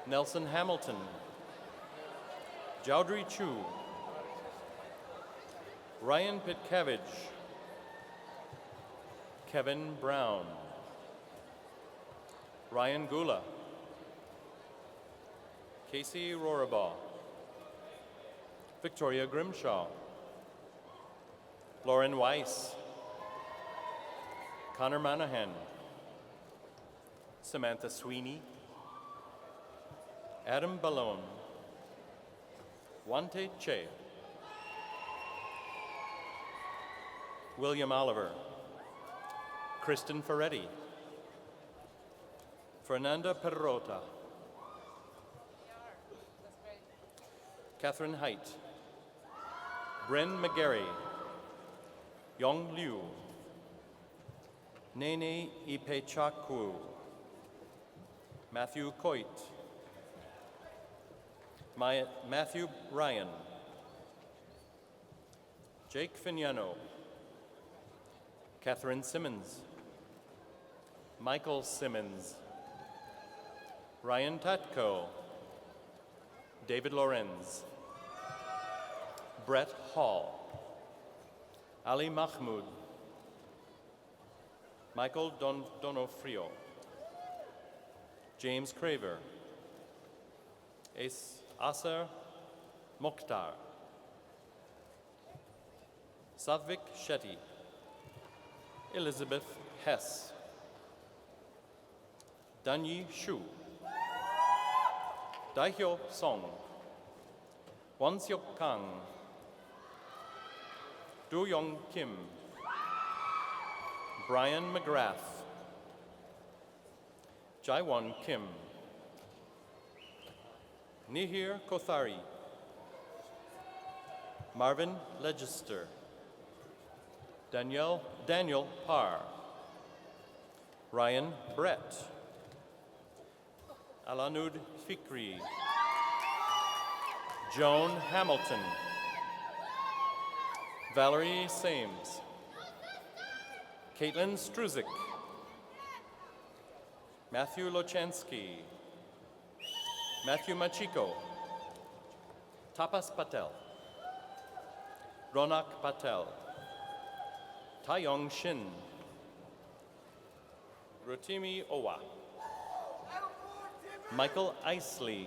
Nelson Hamilton. Jowdry Chu. Ryan Pitcavage. Kevin Brown. Ryan Gula. Casey Rorabaugh. Victoria Grimshaw. Lauren Weiss. Connor Manahan. Samantha Sweeney. Adam Ballone. Wante Che. William Oliver. Kristen Ferretti. Fernanda Perrota. Catherine Height. Bryn McGarry. Yong Liu. Nene Ipechakwu. Matthew Coit. Matthew Ryan. Jake Fignano. Catherine Simmons. Michael Simmons. Ryan Tatko. David Lorenz. Brett Hall. Ali Mahmoud. Michael Donofrio. James Craver. Asar Mokhtar. Savik Shetty. Elizabeth Hess. Danyi Shu. Daihyo Song. Wanseok Kang. Do Yong Kim. Brian McGrath. Jaiwon Kim. Nihir Kothari. Marvin Legister. Daniel Parr. Ryan Brett. Alanud Fikri. Joan Hamilton. Valerie Sames. Caitlin Struzik. Matthew Lochansky, Matthew Machiko, Tapas Patel, Ronak Patel, Taeyong Shin, Rotimi Owa, Michael Isley,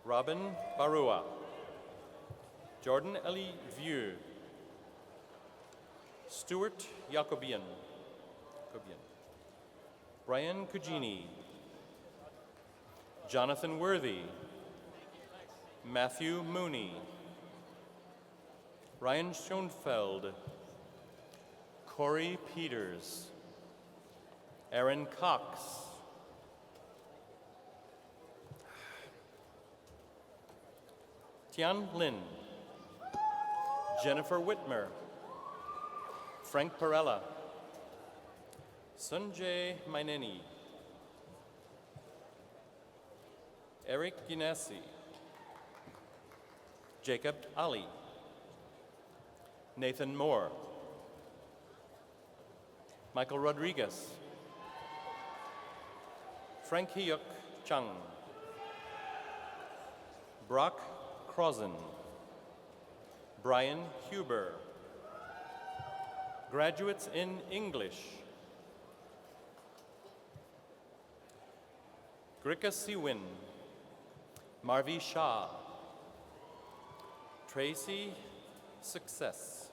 Robin Barua, Jordan Eli Vieux, Stuart Jacobian, Brian Cugini, Jonathan Worthy, Matthew Mooney, Ryan Schoenfeld, Corey Peters, Aaron Cox, Tian Lin, Jennifer Whitmer, Frank Perella, Sunjay Maineni, Eric Ginesi, Jacob Ali, Nathan Moore, Michael Rodriguez, Frank Hyuk Chung, Brock Crozen, Brian Huber, graduates in English, Grika Siwin, Marvi Shah, Tracy Success,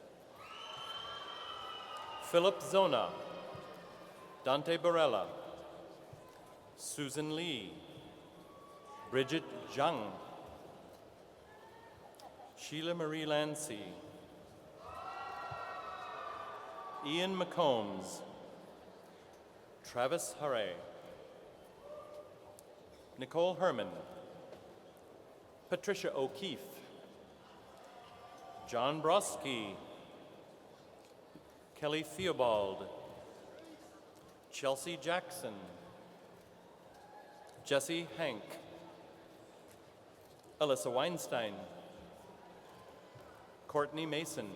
Philip Zona, Dante Barella, Susan Lee, Bridget Zhang, Sheila Marie Lancy, Ian McCombs, Travis Hare, Nicole Herman, Patricia O'Keefe, John Broski, Kelly Theobald, Chelsea Jackson, Jesse Hank, Alyssa Weinstein, Courtney Mason,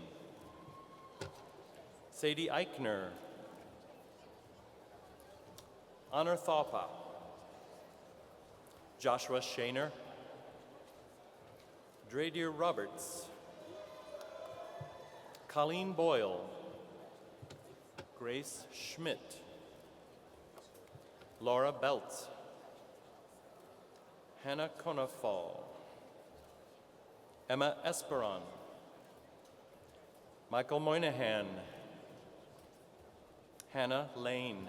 Sadie Eichner, Honor Thapa, Joshua Shaner, Dradier Roberts, Colleen Boyle, Grace Schmidt, Laura Beltz, Hannah Konafal, Emma Esperon, Michael Moynihan, Hannah Lane,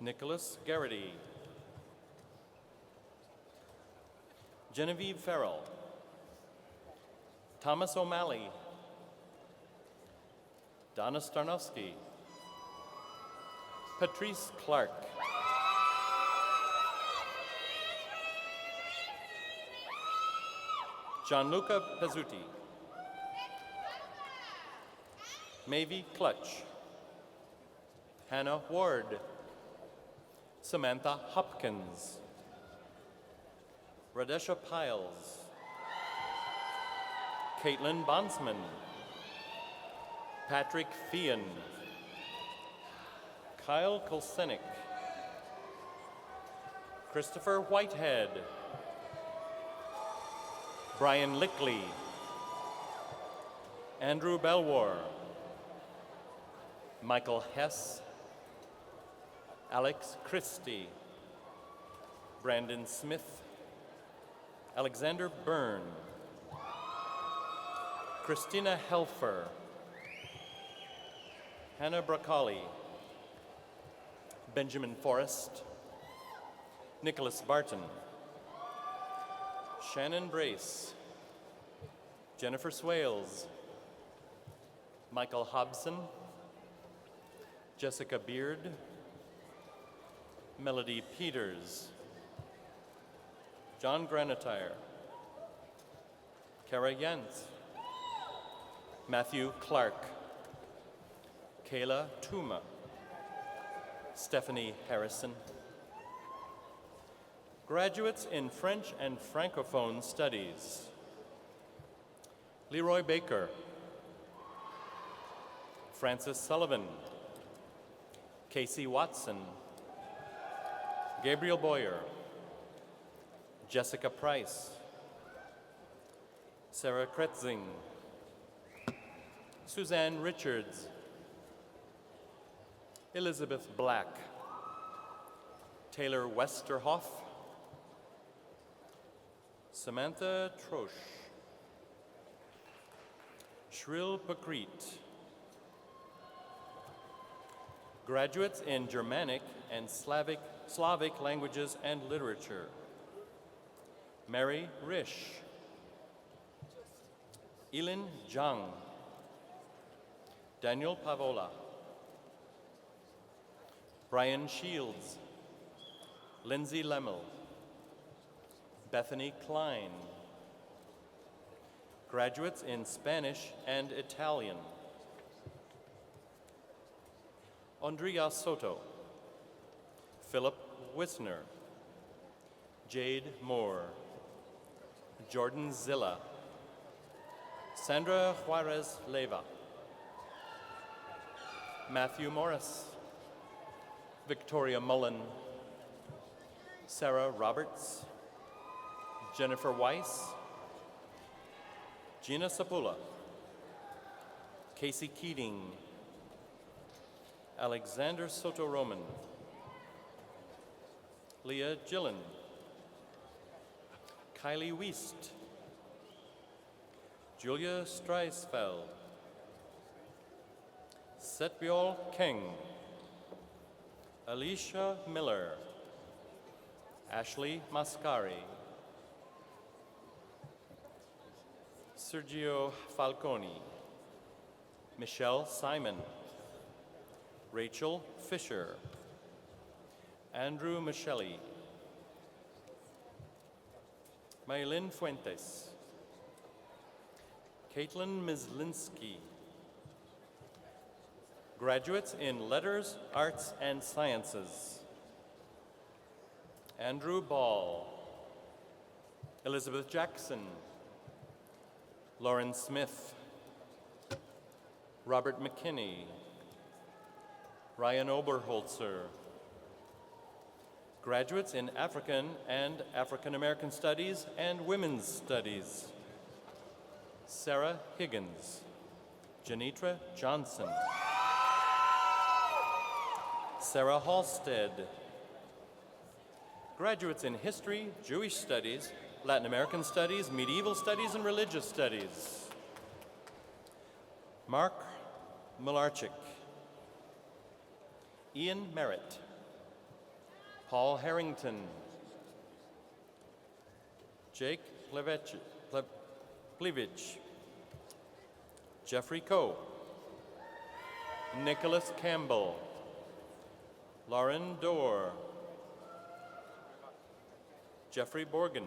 Nicholas Garrity, Genevieve Farrell, Thomas O'Malley, Donna Starnowski, Patrice Clark, Gianluca Pezzuti, Mavi Clutch, Hannah Ward, Samantha Hopkins, Radesha Piles, Caitlin Bonsman, Patrick Fian, Kyle Kolsenik, Christopher Whitehead, Brian Lickley, Andrew Belwar, Michael Hess, Alex Christie, Brandon Smith, Alexander Byrne, Christina Helfer, Hannah Bracali, Benjamin Forrest, Nicholas Barton, Shannon Brace, Jennifer Swales, Michael Hobson, Jessica Beard, Melody Peters, John Granatire, Kara Yentz, Matthew Clark, Kayla Tuma, Stephanie Harrison. Graduates in French and Francophone Studies, Leroy Baker, Francis Sullivan, Casey Watson, Gabriel Boyer, Jessica Price, Sarah Kretzing, Suzanne Richards, Elizabeth Black, Taylor Westerhoff, Samantha Trosch, Shril Pakrit. Graduates in Germanic and Slavic languages and literature. Mary Risch, Elin Zhang, Daniel Pavola, Brian Shields, Lindsay Lemmel, Bethany Klein. Graduates in Spanish and Italian. Andrea Soto, Philip Wisner, Jade Moore, Jordan Zilla, Sandra Juarez Leva, Matthew Morris, Victoria Mullen, Sarah Roberts, Jennifer Weiss, Gina Sapula, Casey Keating, Alexander Soto-Roman, Leah Gillen, Kylie Wiest, Julia Streisfeld, Setbiol King, Alicia Miller, Ashley Mascari, Sergio Falconi, Michelle Simon, Rachel Fisher, Andrew Michelli, Maylin Fuentes, Caitlin Mislinski. Graduates in Letters, Arts, and Sciences. Andrew Ball, Elizabeth Jackson, Lauren Smith, Robert McKinney, Ryan Oberholzer. Graduates in African and African American Studies and Women's Studies. Sarah Higgins, Janitra Johnson, Sarah Halstead. Graduates in History, Jewish Studies, Latin American Studies, Medieval Studies, and Religious Studies. Mark Milarchik, Ian Merritt, Paul Harrington, Jake Plevich, Jeffrey Coe, Nicholas Campbell, Lauren Dorr, Jeffrey Borgen,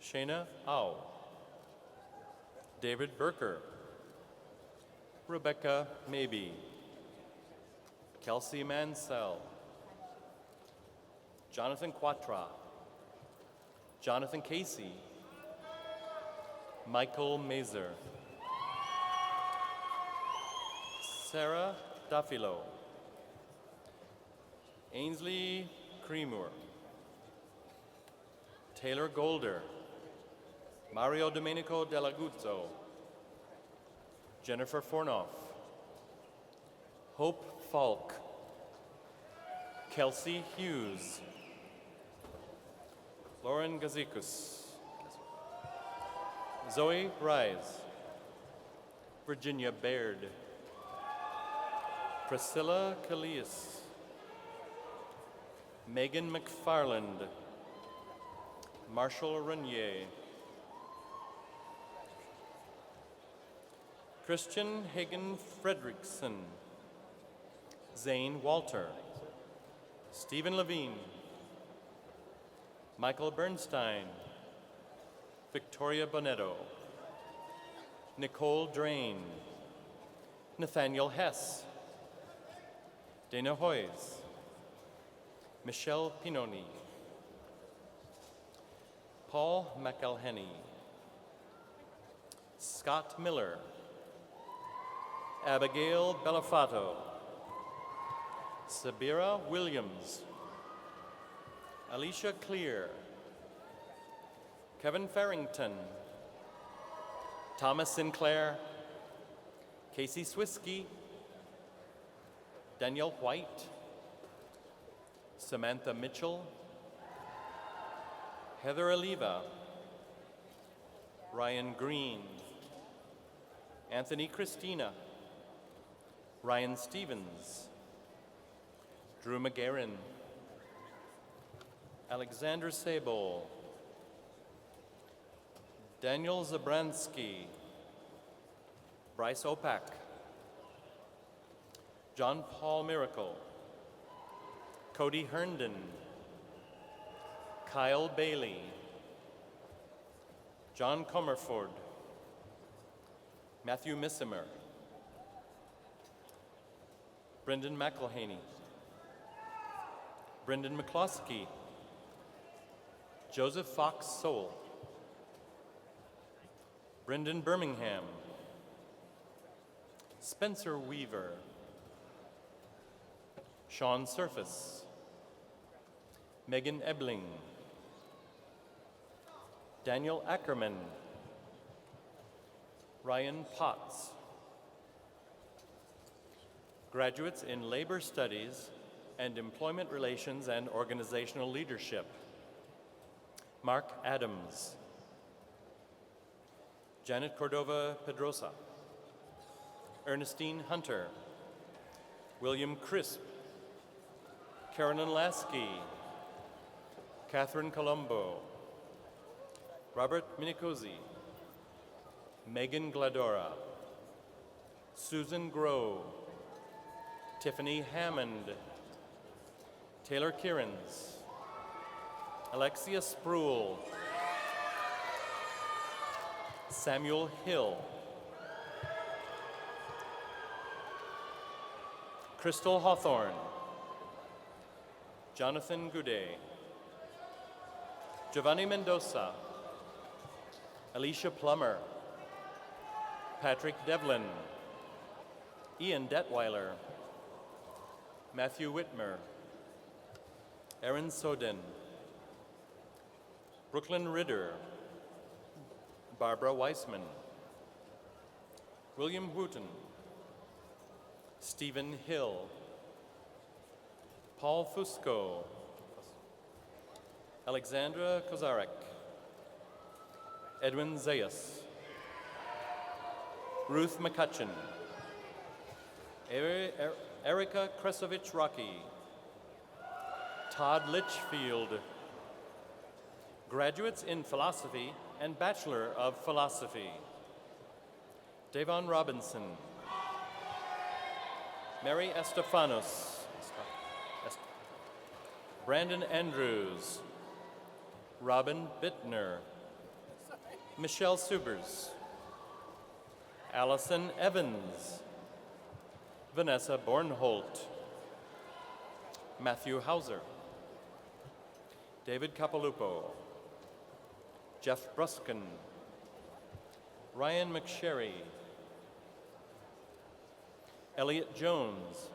Shayna Au, David Berker, Rebecca Maybe, Kelsey Mansell, Jonathan Quatra, Jonathan Casey, Michael Mazer, Sarah Daffilo, Ainsley Creamer, Taylor Golder, Mario Domenico Delaguzzo, Jennifer Fornoff, Hope Falk, Kelsey Hughes, Lauren Gazikus, Zoe Rise, Virginia Baird, Priscilla Callias, Megan McFarland, Marshall Renier, Christian Hagen Fredrickson, Zane Walter, Stephen Levine, Michael Bernstein, Victoria Bonetto, Nicole Drain, Nathaniel Hess, Dana Hoyes, Michelle Pinoni, Paul McElhenney, Scott Miller, Abigail Bellafato, Sabira Williams, Alicia Clear, Kevin Farrington, Thomas Sinclair, Casey Swisky, Danielle White, Samantha Mitchell, Heather Oliva, Ryan Green, Anthony Christina, Ryan Stevens, Drew McGarren, Alexander Sabol, Daniel Zabransky, Bryce Opak, John Paul Miracle, Cody Herndon, Kyle Bailey, John Comerford, Matthew Missimer, Brendan McElhaney, Brendan McCloskey, Joseph Fox Sowell, Brendan Birmingham, Spencer Weaver, Sean Surface, Megan Ebling, Daniel Ackerman, Ryan Potts. Graduates in Labor Studies and Employment Relations and Organizational Leadership, Mark Adams, Janet Cordova Pedrosa, Ernestine Hunter, William Crisp, Carolyn Lasky, Catherine Colombo, Robert Minicozi, Megan Gladora, Susan Groh, Tiffany Hammond, Taylor Kierans, Alexia Spruill, Samuel Hill, Crystal Hawthorne, Jonathan Goudet, Giovanni Mendoza, Alicia Plummer, Patrick Devlin, Ian Detweiler, Matthew Whitmer, Aaron Soden, Brooklyn Ritter, Barbara Weissman, William Wooten, Stephen Hill, Paul Fusco, Alexandra Kozarek, Edwin Zayas, Ruth McCutcheon, Erica Kresovich-Rocky, Todd Litchfield, graduates in philosophy and Bachelor of Philosophy, Davon Robinson, Mary Estefanos, Brandon Andrews, Robin Bittner, Michelle Subers, Allison Evans, Vanessa Bornholt, Matthew Hauser, David Capalupo, Jeff Bruskin, Ryan McSherry, Elliot Jones,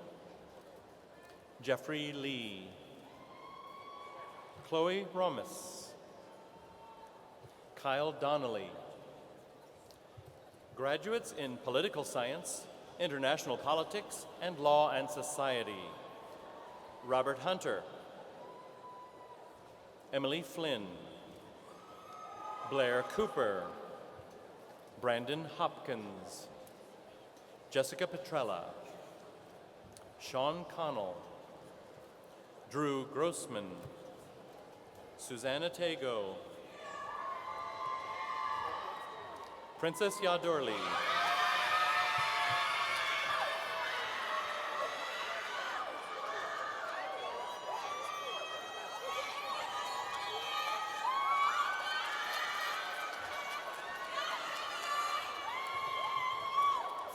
Jeffrey Lee, Chloe Romis, Kyle Donnelly. Graduates in political science, international politics, and law and society, Robert Hunter, Emily Flynn, Blair Cooper, Brandon Hopkins, Jessica Petrella, Sean Connell, Drew Grossman, Susanna Tago, Princess Yadorli,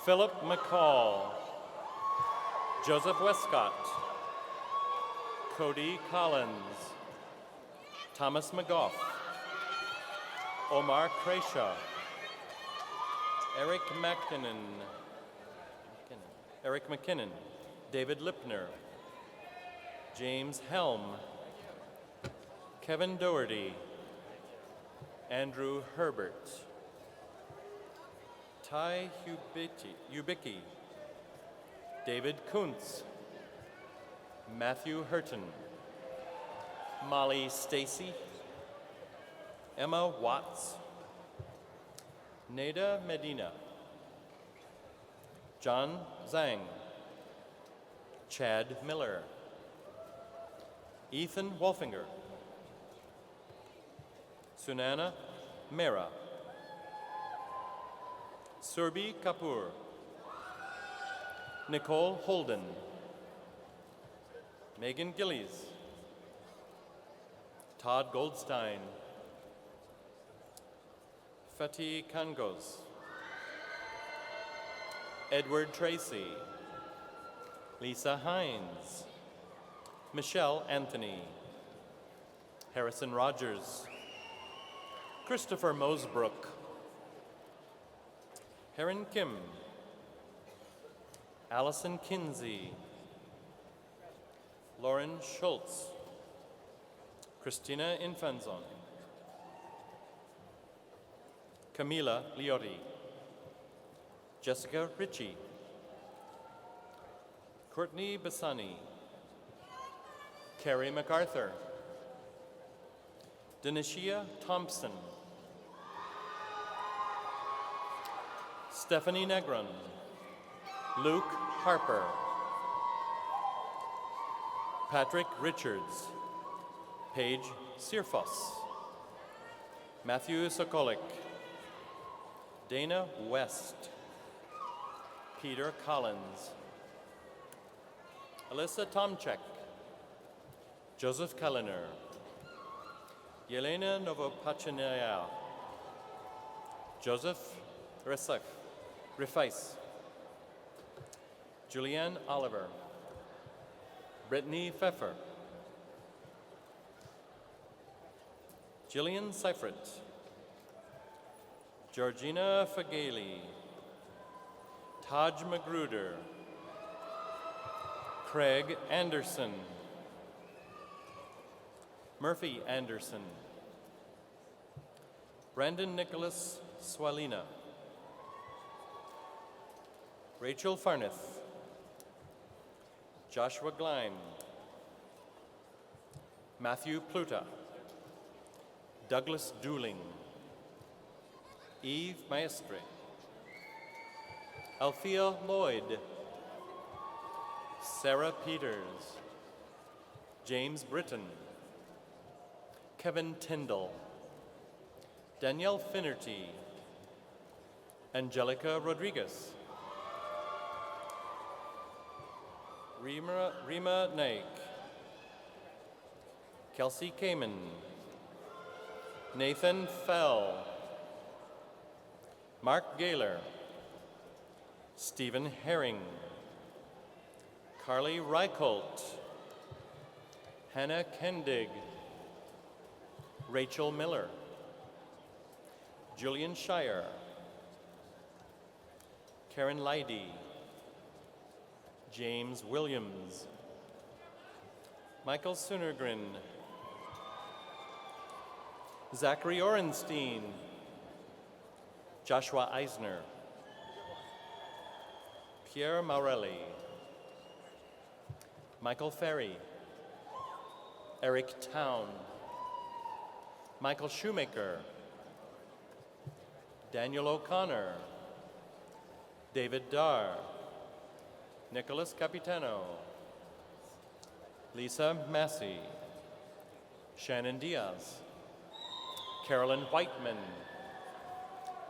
Philip McCall, Joseph Westcott, Cody Collins, Thomas McGough, Omar Crayshaw, Eric McKinnon, David Lipner, James Helm, Kevin Doherty, Andrew Herbert, Ty Ubicki, David Kuntz, Matthew Hurton, Molly Stacy, Emma Watts, Neda Medina, John Zhang, Chad Miller, Ethan Wolfinger, Sunana Mehra, Surbi Kapoor, Nicole Holden, Megan Gillies, Todd Goldstein, Fatih Kangos, Edward Tracy, Lisa Hines, Michelle Anthony, Harrison Rogers, Christopher Mosebrook, Heron Kim, Allison Kinsey, Lauren Schultz, Christina Infanzon, Camila Liotti, Jessica Ritchie, Courtney Bassani, Carrie MacArthur, Denishia Thompson, Stephanie Negron, Luke Harper, Patrick Richards, Paige Searfoss, Matthew Sokolik, Dana West, Peter Collins, Alyssa Tomchek, Joseph Kaliner, Yelena Novopachinaya, Joseph Rifais, Julianne Oliver, Brittany Pfeffer, Jillian Seifert, Georgina Fagali, Taj Magruder, Craig Anderson, Murphy Anderson, Brandon Nicholas Swalina, Rachel Farneth, Joshua Gleim, Matthew Pluta, Douglas Dooling, Eve Maestre, Althea Lloyd, Sarah Peters, James Britton, Kevin Tyndall, Danielle Finnerty, Angelica Rodriguez, Rima Naik, Kelsey Kamen, Nathan Fell, Mark Gaylor, Stephen Herring, Carly Reicholt, Hannah Kendig, Rachel Miller, Julian Shire, Karen Leidy, James Williams, Michael Sunergren, Zachary Orenstein, Joshua Eisner, Pierre Maurelli, Michael Ferry, Eric Town, Michael Shoemaker, Daniel O'Connor, David Darr, Nicholas Capitano, Lisa Massey, Shannon Diaz, Carolyn Whiteman,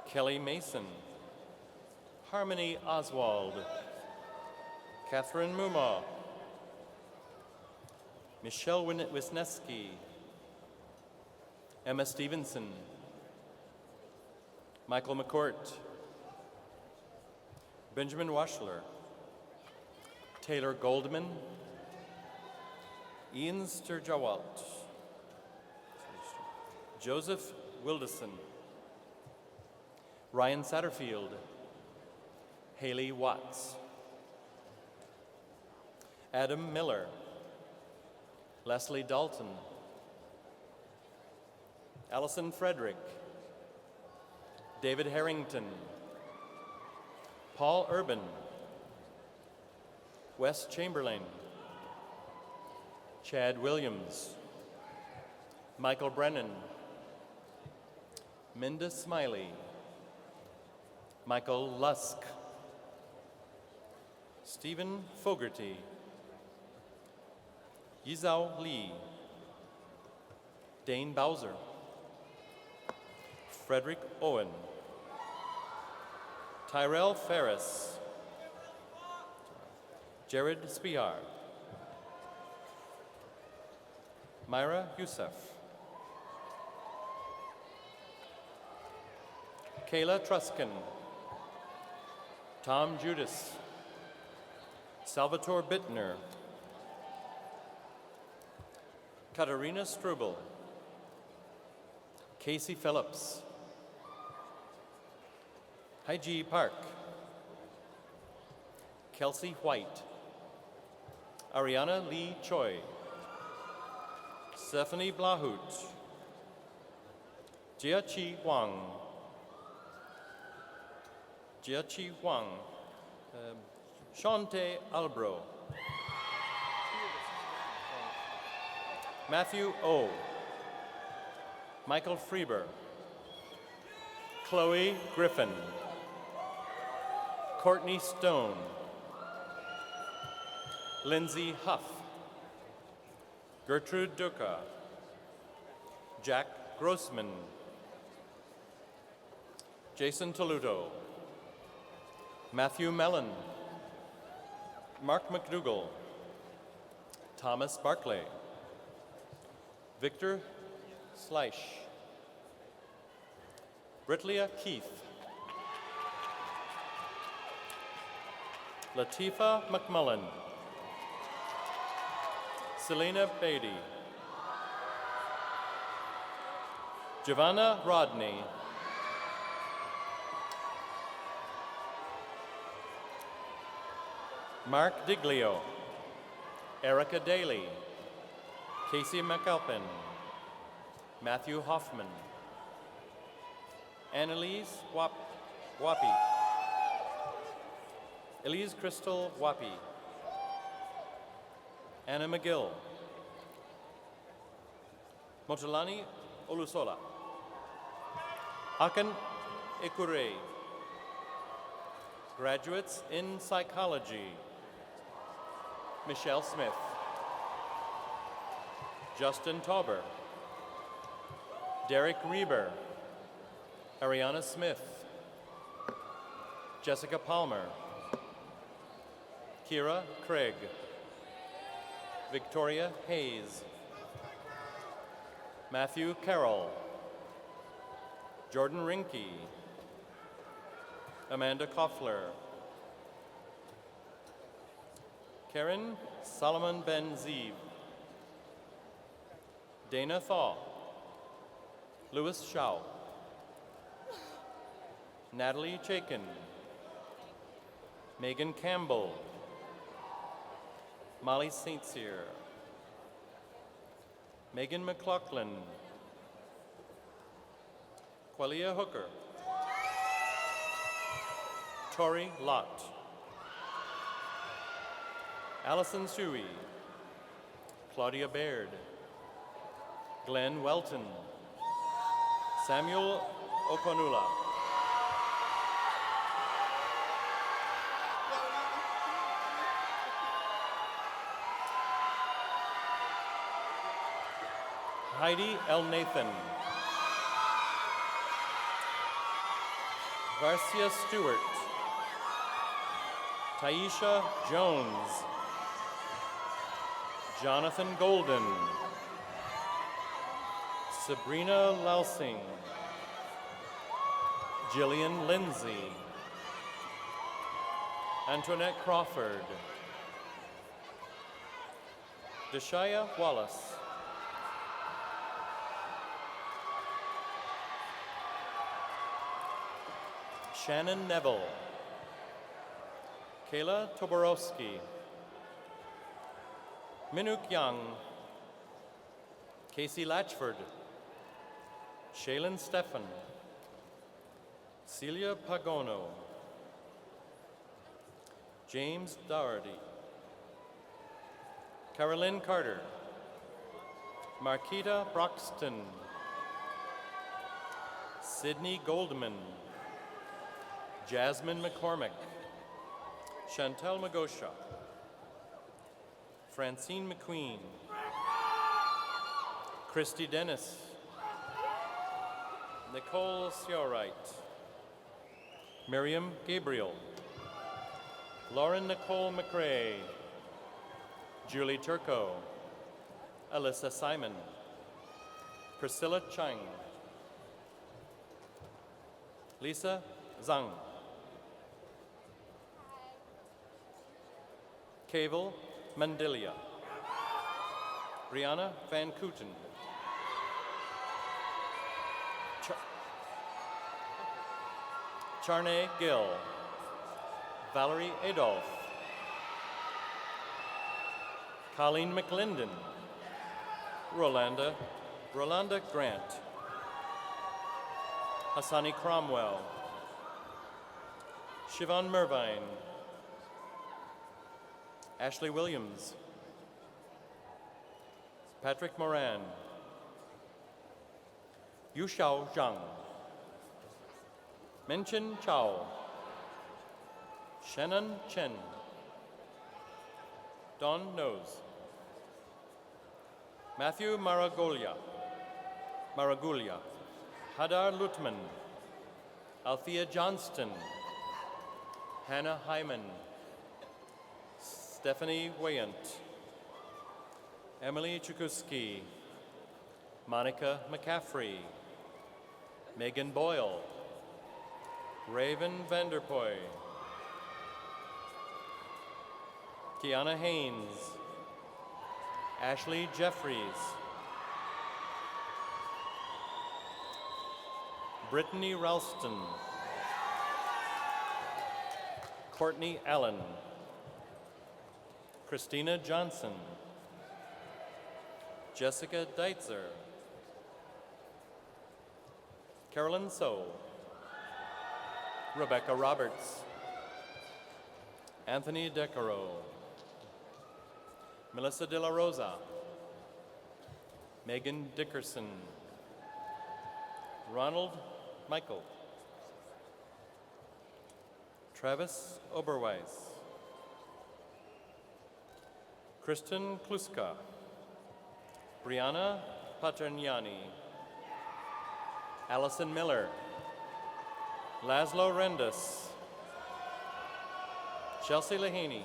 Kelly Mason, Harmony Oswald, Catherine Muma, Michelle Wisniewski, Emma Stevenson, Michael McCourt, Benjamin Waschler, Taylor Goldman, Ian Sturjawalt, Joseph Wilderson, Ryan Satterfield, Haley Watts, Adam Miller, Leslie Dalton, Allison Frederick, David Harrington, Paul Urban, Wes Chamberlain, Chad Williams, Michael Brennan, Minda Smiley, Michael Lusk, Stephen Fogarty, Yizao Li, Dane Bowser, Frederick Owen, Tyrell Ferris, Jared Spiar, Myra Youssef, Kayla Truskin, Tom Judas, Salvatore Bittner, Katarina Struble, Casey Phillips, Haiji Park, Kelsey White, Ariana Lee Choi, Stephanie Blahut, Jiachi Wang, Shante Albro, Matthew O, Michael Freeber, Chloe Griffin, Courtney Stone, Lindsay Huff, Gertrude Duca, Jack Grossman, Jason Toluto, Matthew Mellon, Mark McDougall, Thomas Barclay, Victor Sleish, Britlia Keith, Latifa McMullen, Selena Beatty, Giovanna Rodney, Mark Diglio, Erica Daly, Casey McAlpin, Matthew Hoffman, Annalise Wappy, Elise Crystal Wappy, Anna McGill, Motolani Olusola, Akan Ekure, graduates in psychology, Michelle Smith, Justin Tauber, Derek Reber, Ariana Smith, Jessica Palmer, Kira Craig, Victoria Hayes, Matthew Carroll, Jordan Rinke, Amanda Koffler, Karen Solomon Ben Zeeb, Dana Thaw, Louis Shaw, Natalie Chaikin, Megan Campbell, Molly St. Cyr, Megan McLaughlin, Quelia Hooker, Tori Lott, Allison Shuey, Claudia Baird, Glenn Welton, Samuel Okonula, Heidi L. Nathan, Garcia Stewart, Taisha Jones, Jonathan Golden, Sabrina Lausing, Jillian Lindsay, Antoinette Crawford, Deshaya Wallace, Shannon Neville, Kayla Toborowski, Minuk Young, Casey Latchford, Shaylin Stephan, Celia Pagono, James Doherty, Carolyn Carter, Marquita Broxton, Sydney Goldman, Jasmine McCormick, Chantel Magosha, Francine McQueen, Christy Dennis, Nicole Seowright, Miriam Gabriel, Lauren Nicole McRae, Julie Turco, Alyssa Simon, Priscilla Chung, Lisa Zhang, Kavel Mandilia, Brianna Van Kooten, Charnay Gill, Valerie Adolph, Colleen McLinden, Rolanda Grant, Hassani Cromwell, Siobhan Mervine, Ashley Williams, Patrick Moran, Yuxiao Zhang, Menchen Chao, Shannon Chen, Don Nose, Matthew Maraguglia, Hadar Lutman, Althea Johnston, Hannah Hyman, Stephanie Wayant, Emily Chukuski, Monica McCaffrey, Megan Boyle, Raven Vanderpoy, Kiana Haynes, Ashley Jeffries, Brittany Ralston, Courtney Allen, Christina Johnson, Jessica Deitzer, Carolyn So, Rebecca Roberts, Anthony Decaro, Melissa De La Rosa, Megan Dickerson, Ronald Michael, Travis Oberweis, Kristen Kluska, Brianna Paterniani, Allison Miller, Laszlo Rendas, Chelsea Lahaney,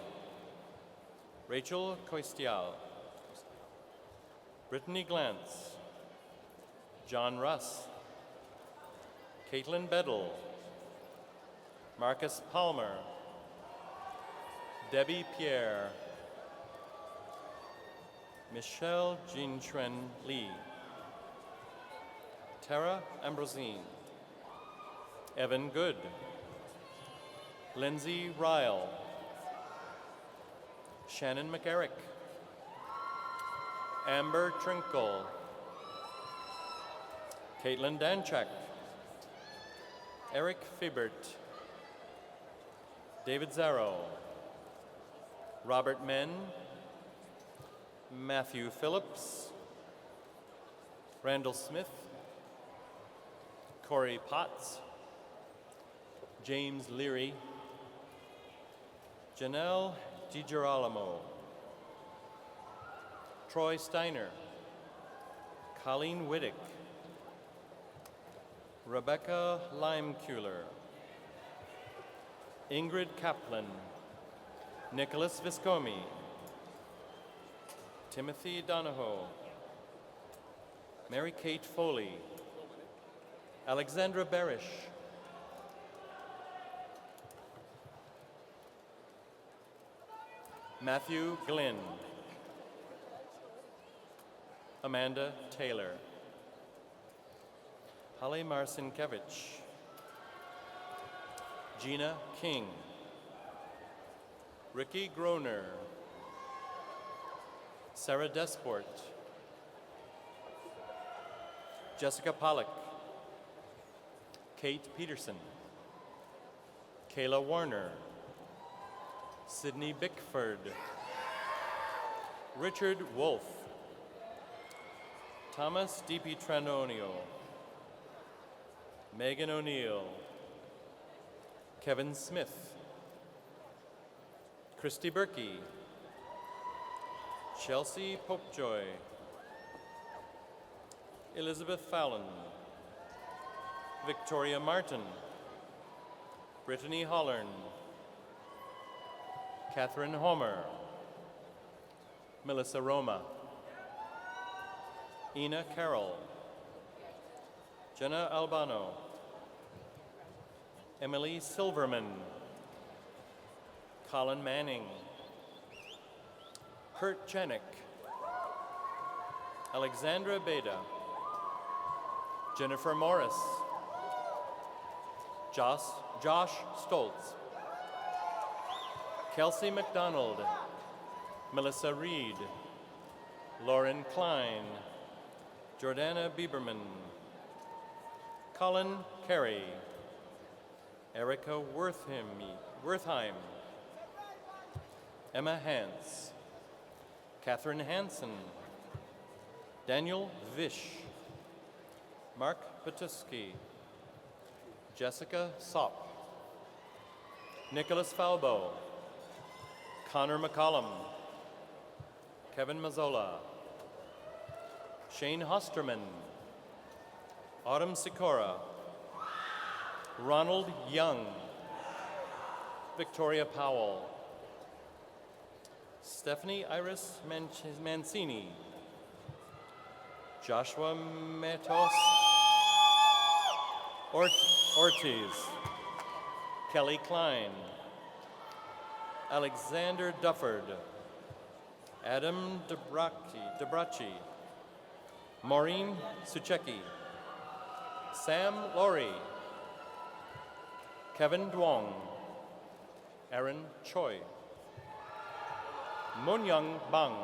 Rachel Coistial, Brittany Glantz, John Russ, Caitlin Bedell, Marcus Palmer, Debbie Pierre, Michelle Jean-Chuen Lee, Tara Ambrosine, Evan Good, Lindsay Ryle, Shannon McErick, Amber Trinkle, Caitlin Danchak, Eric Fibert, David Zarrow, Robert Men, Matthew Phillips, Randall Smith, Corey Potts, James Leary, Janelle DiGirolamo, Troy Steiner, Colleen Whittick, Rebecca Limeculer, Ingrid Kaplan, Nicholas Viscomi, Timothy Donahoe, Mary Kate Foley, Alexandra Barish, Matthew Glynn, Amanda Taylor, Holly Marcinkevich, Gina King, Ricky Groner, Sarah Desport, Jessica Pollock, Kate Peterson, Kayla Warner, Sydney Bickford, Richard Wolf, Thomas DiPietrantonio, Megan O'Neill, Kevin Smith, Christy Berkey, Chelsea Popejoy, Elizabeth Fallon, Victoria Martin, Brittany Hollern, Catherine Homer, Melissa Roma, Ina Carroll, Jenna Albano, Emily Silverman, Colin Manning, Kurt Janik, Alexandra Beda, Jennifer Morris, Josh Stoltz, Kelsey McDonald, Melissa Reed, Lauren Klein, Jordana Bieberman, Colin Carey, Erica Wertheim, Emma Hance, Catherine Hansen, Daniel Vish, Mark Batuski, Jessica Sopp, Nicholas Falbo, Connor McCollum, Kevin Mazzola, Shane Hosterman, Autumn Sikora, Ronald Young, Victoria Powell, Stephanie Iris Mancini, Joshua Matos Ortiz, Kelly Klein, Alexander Dufford, Adam Debrachi, Maureen Suchecki, Sam Laurie, Kevin Duong, Aaron Choi, Munyoung Bang,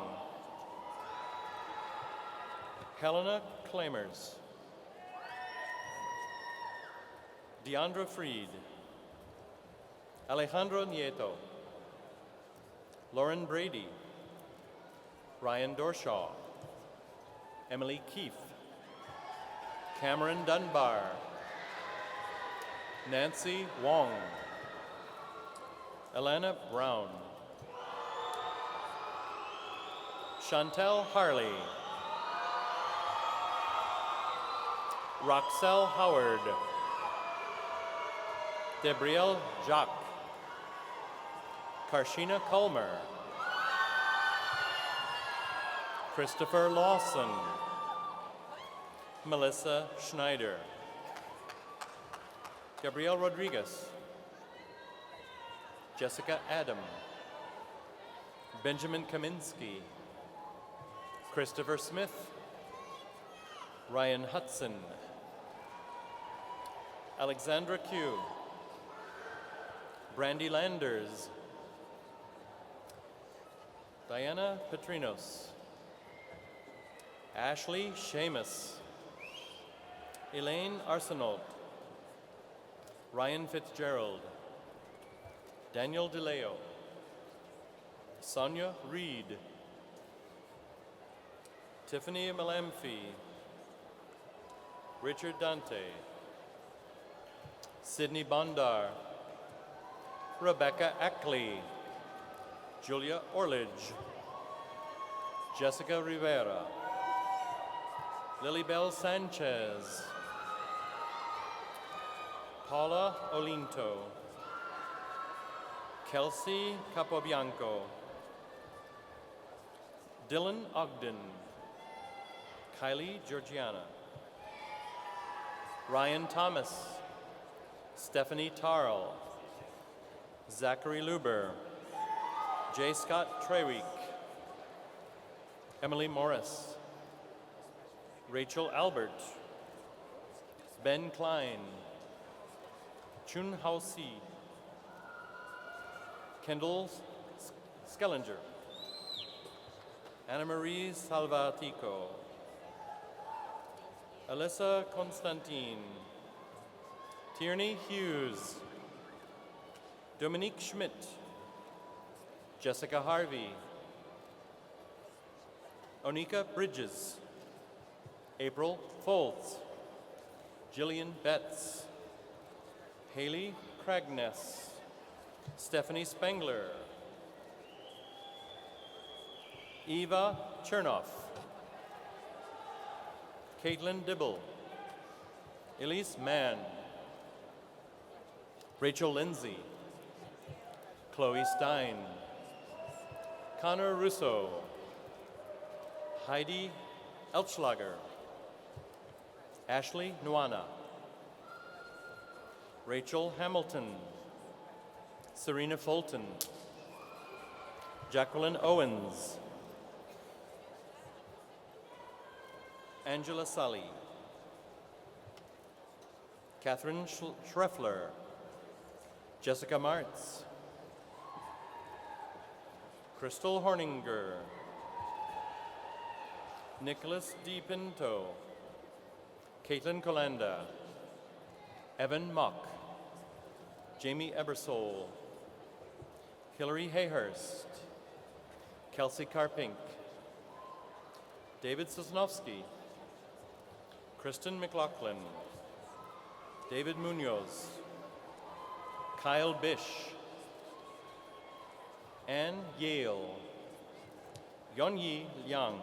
Helena Klamers, Deandra Freed, Alejandro Nieto, Lauren Brady, Ryan Dorshaw, Emily Keefe, Cameron Dunbar, Nancy Wong, Alana Brown, Chantel Harley, Roxelle Howard, Debrielle Jacques, Karshina Culmer, Christopher Lawson, Melissa Schneider, Gabrielle Rodriguez, Jessica Adam, Benjamin Kaminsky, Christopher Smith, Ryan Hudson, Alexandra Q, Brandy Landers, Diana Petrinos, Ashley Seamus, Elaine Arsenault, Ryan Fitzgerald, Daniel DeLeo, Sonia Reed, Tiffany Malamfi, Richard Dante, Sydney Bondar, Rebecca Ackley, Julia Orledge, Jessica Rivera, Lilybell Sanchez, Paula Olinto, Kelsey Capobianco, Dylan Ogden, Kylie Georgiana, Ryan Thomas, Stephanie Tarl, Zachary Luber, J. Scott Treweek, Emily Morris, Rachel Albert, Ben Klein, Chun Hao Si, Kendall Skellinger, Anna Marie Salvatico, Alyssa Constantine, Tierney Hughes, Dominique Schmidt, Jessica Harvey, Onika Bridges, April Foltz, Jillian Betts, Haley Cragness, Stephanie Spengler, Eva Chernoff, Caitlin Dibble, Elise Mann, Rachel Lindsay, Chloe Stein, Connor Russo, Heidi Elschlager, Ashley Nuana, Rachel Hamilton, Serena Fulton, Jacqueline Owens, Angela Sully, Catherine Schreffler, Jessica Martz, Crystal Horninger, Nicholas D. Pinto, Caitlin Colanda, Evan Mock, Jamie Ebersole, Hillary Hayhurst, Kelsey Carpink, David Sosnowski, Kristen McLaughlin, David Munoz, Kyle Bish, Anne Yale, Yonyi Liang,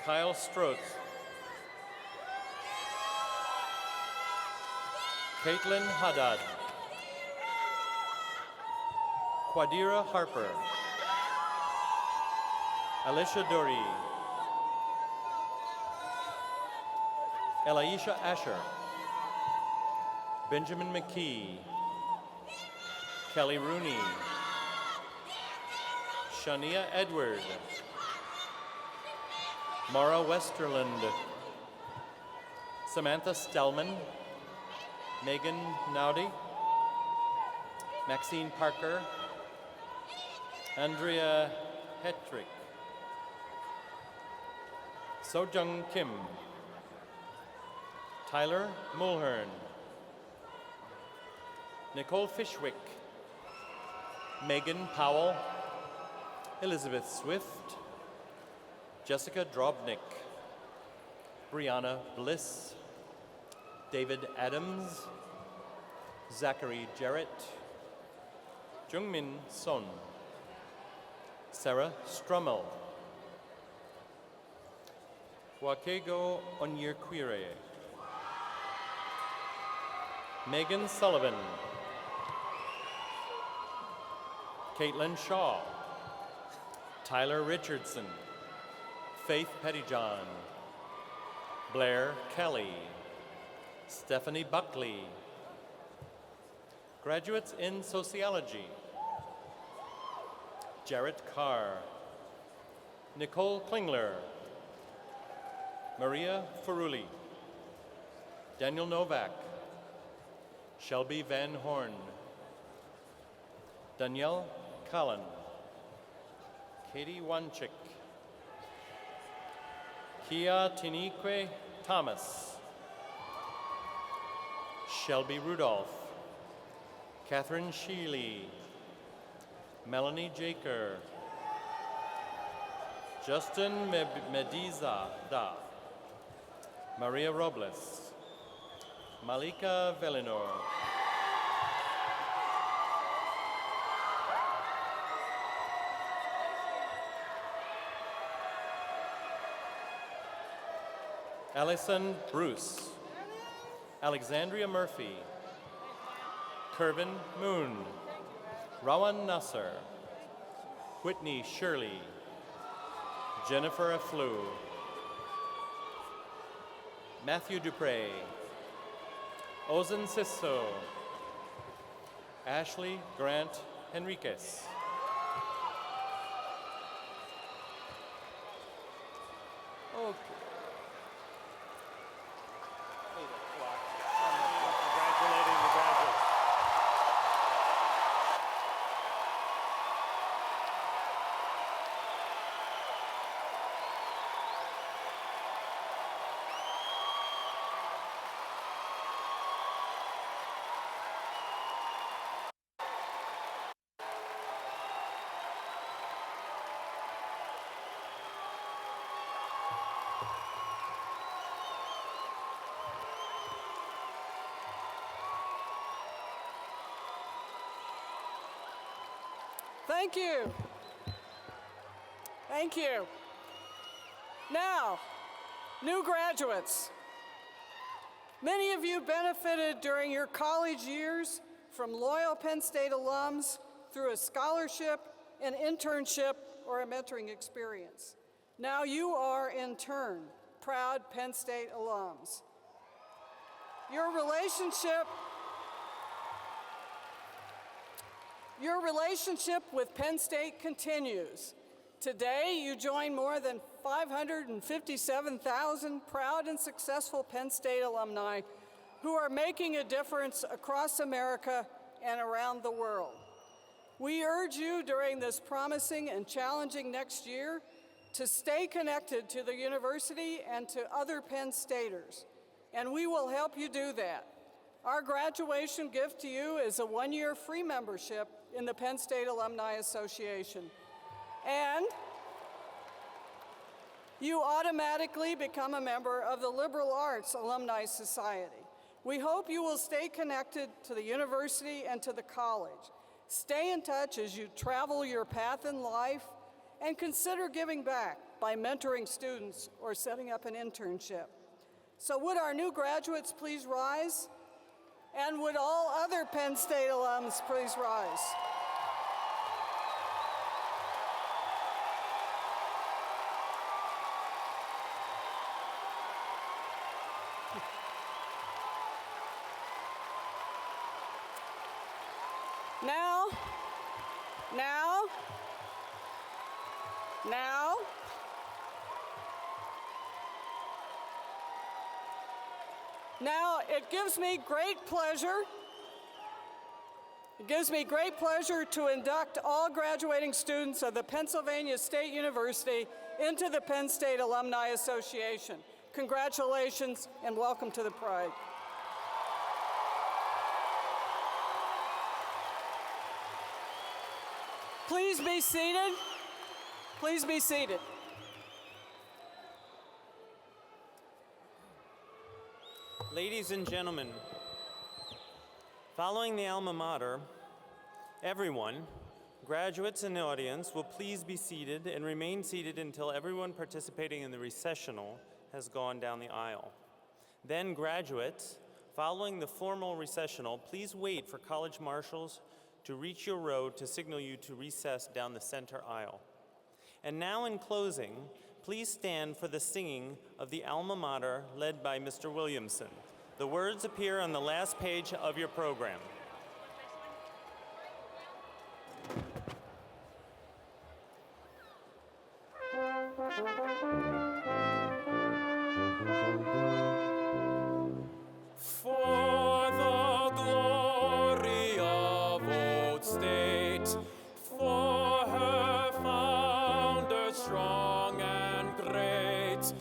Kyle Strotz, Caitlin Haddad, Quadira Harper, Alicia Dory, Elaisha Asher, Benjamin McKee, Kelly Rooney, Shania Edward, Mara Westerland, Samantha Stellman, Megan Nowdy, Maxine Parker, Andrea Hetrick, Sojung Kim, Tyler Mulhern, Nicole Fishwick, Megan Powell, Elizabeth Swift, Jessica Drobnik, Brianna Bliss, David Adams, Zachary Jarrett, Jungmin Son, Sarah Strummel, Wakego Onyirquire, Megan Sullivan, Caitlin Shaw, Tyler Richardson, Faith Pettyjohn, Blair Kelly, Stephanie Buckley. Graduates in Sociology, Jarrett Carr, Nicole Klingler, Maria Ferrulli, Daniel Novak, Shelby Van Horn, Danielle Cullen, Katie Wanchik, Kia Tinique Thomas, Shelby Rudolph, Catherine Sheely, Melanie Jaker, Justin Mediza Da, Maria Robles, Malika Velinor, Allison Bruce, Alexandria Murphy, Kervin Moon, Rawan Nasser, Whitney Shirley, Jennifer Aflou, Matthew Dupre, Ozen Sisso, Ashley Grant Henriquez. Okay. Congratulating the graduates. Thank you. Thank you. Now, new graduates. Many of you benefited during your college years from loyal Penn State alums through a scholarship, an internship, or a mentoring experience. Now you are, in turn, proud Penn State alums. Your relationship with Penn State continues. Today, you join more than 557,000 proud and successful Penn State alumni who are making a difference across America and around the world. We urge you during this promising and challenging next year to stay connected to the university and to other Penn Staters, and we will help you do that. Our graduation gift to you is a one-year free membership in the Penn State Alumni Association. And you automatically become a member of the Liberal Arts Alumni Society. We hope you will stay connected to the university and to the college. Stay in touch as you travel your path in life, and consider giving back by mentoring students or setting up an internship. So would our new graduates please rise? And would all other Penn State alums please rise? Now, it gives me great pleasure to induct all graduating students of the Pennsylvania State University into the Penn State Alumni Association. Congratulations and welcome to the Pride. Please be seated. Please be seated. Ladies and gentlemen, following the alma mater, everyone, graduates and the audience, will please be seated and remain seated until everyone participating in the recessional has gone down the aisle. Then graduates, following the formal recessional, please wait for college marshals to reach your row to signal you to recess down the center aisle. And now in closing, please stand for the singing of the alma mater led by Mr. Williamson. The words appear on the last page of your program. For the glory of old state, for her founder strong and great,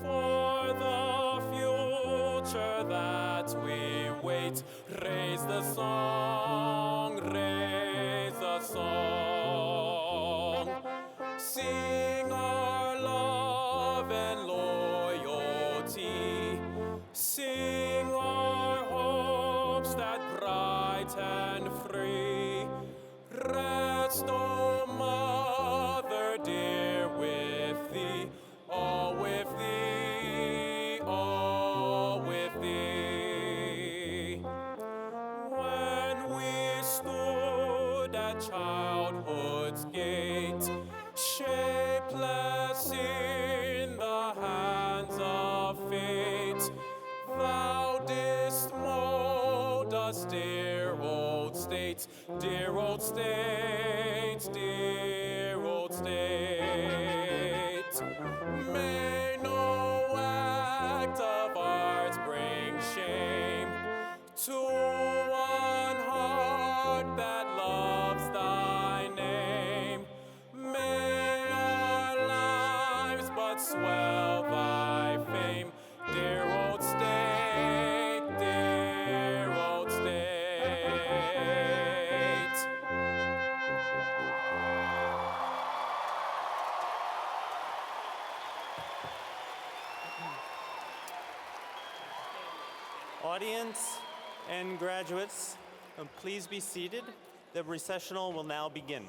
for the future that we wait, raise the song, raise the song. Sing our love and loyalty, sing our hopes that bright and free. Rest, O Mother dear, with thee, all with thee, all with thee. When we stood at childhood's gate, shapeless in the hands of fate, thou didst mold us, dear old state, dear old state, dear old state. May no act of ours bring shame to one heart that loves thy name. May our lives but swell thy fame, dear old state, dear old state. Audience and graduates, please be seated. The recessional will now begin.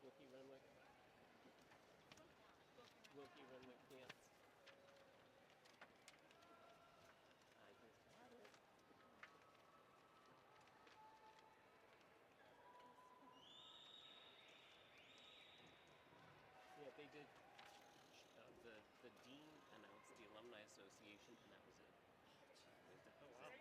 Wilkie Renwick. Wilkie Renwick dance. I just got it. Yeah, they did. The dean announced the Alumni Association, and that was it. Oh, wow.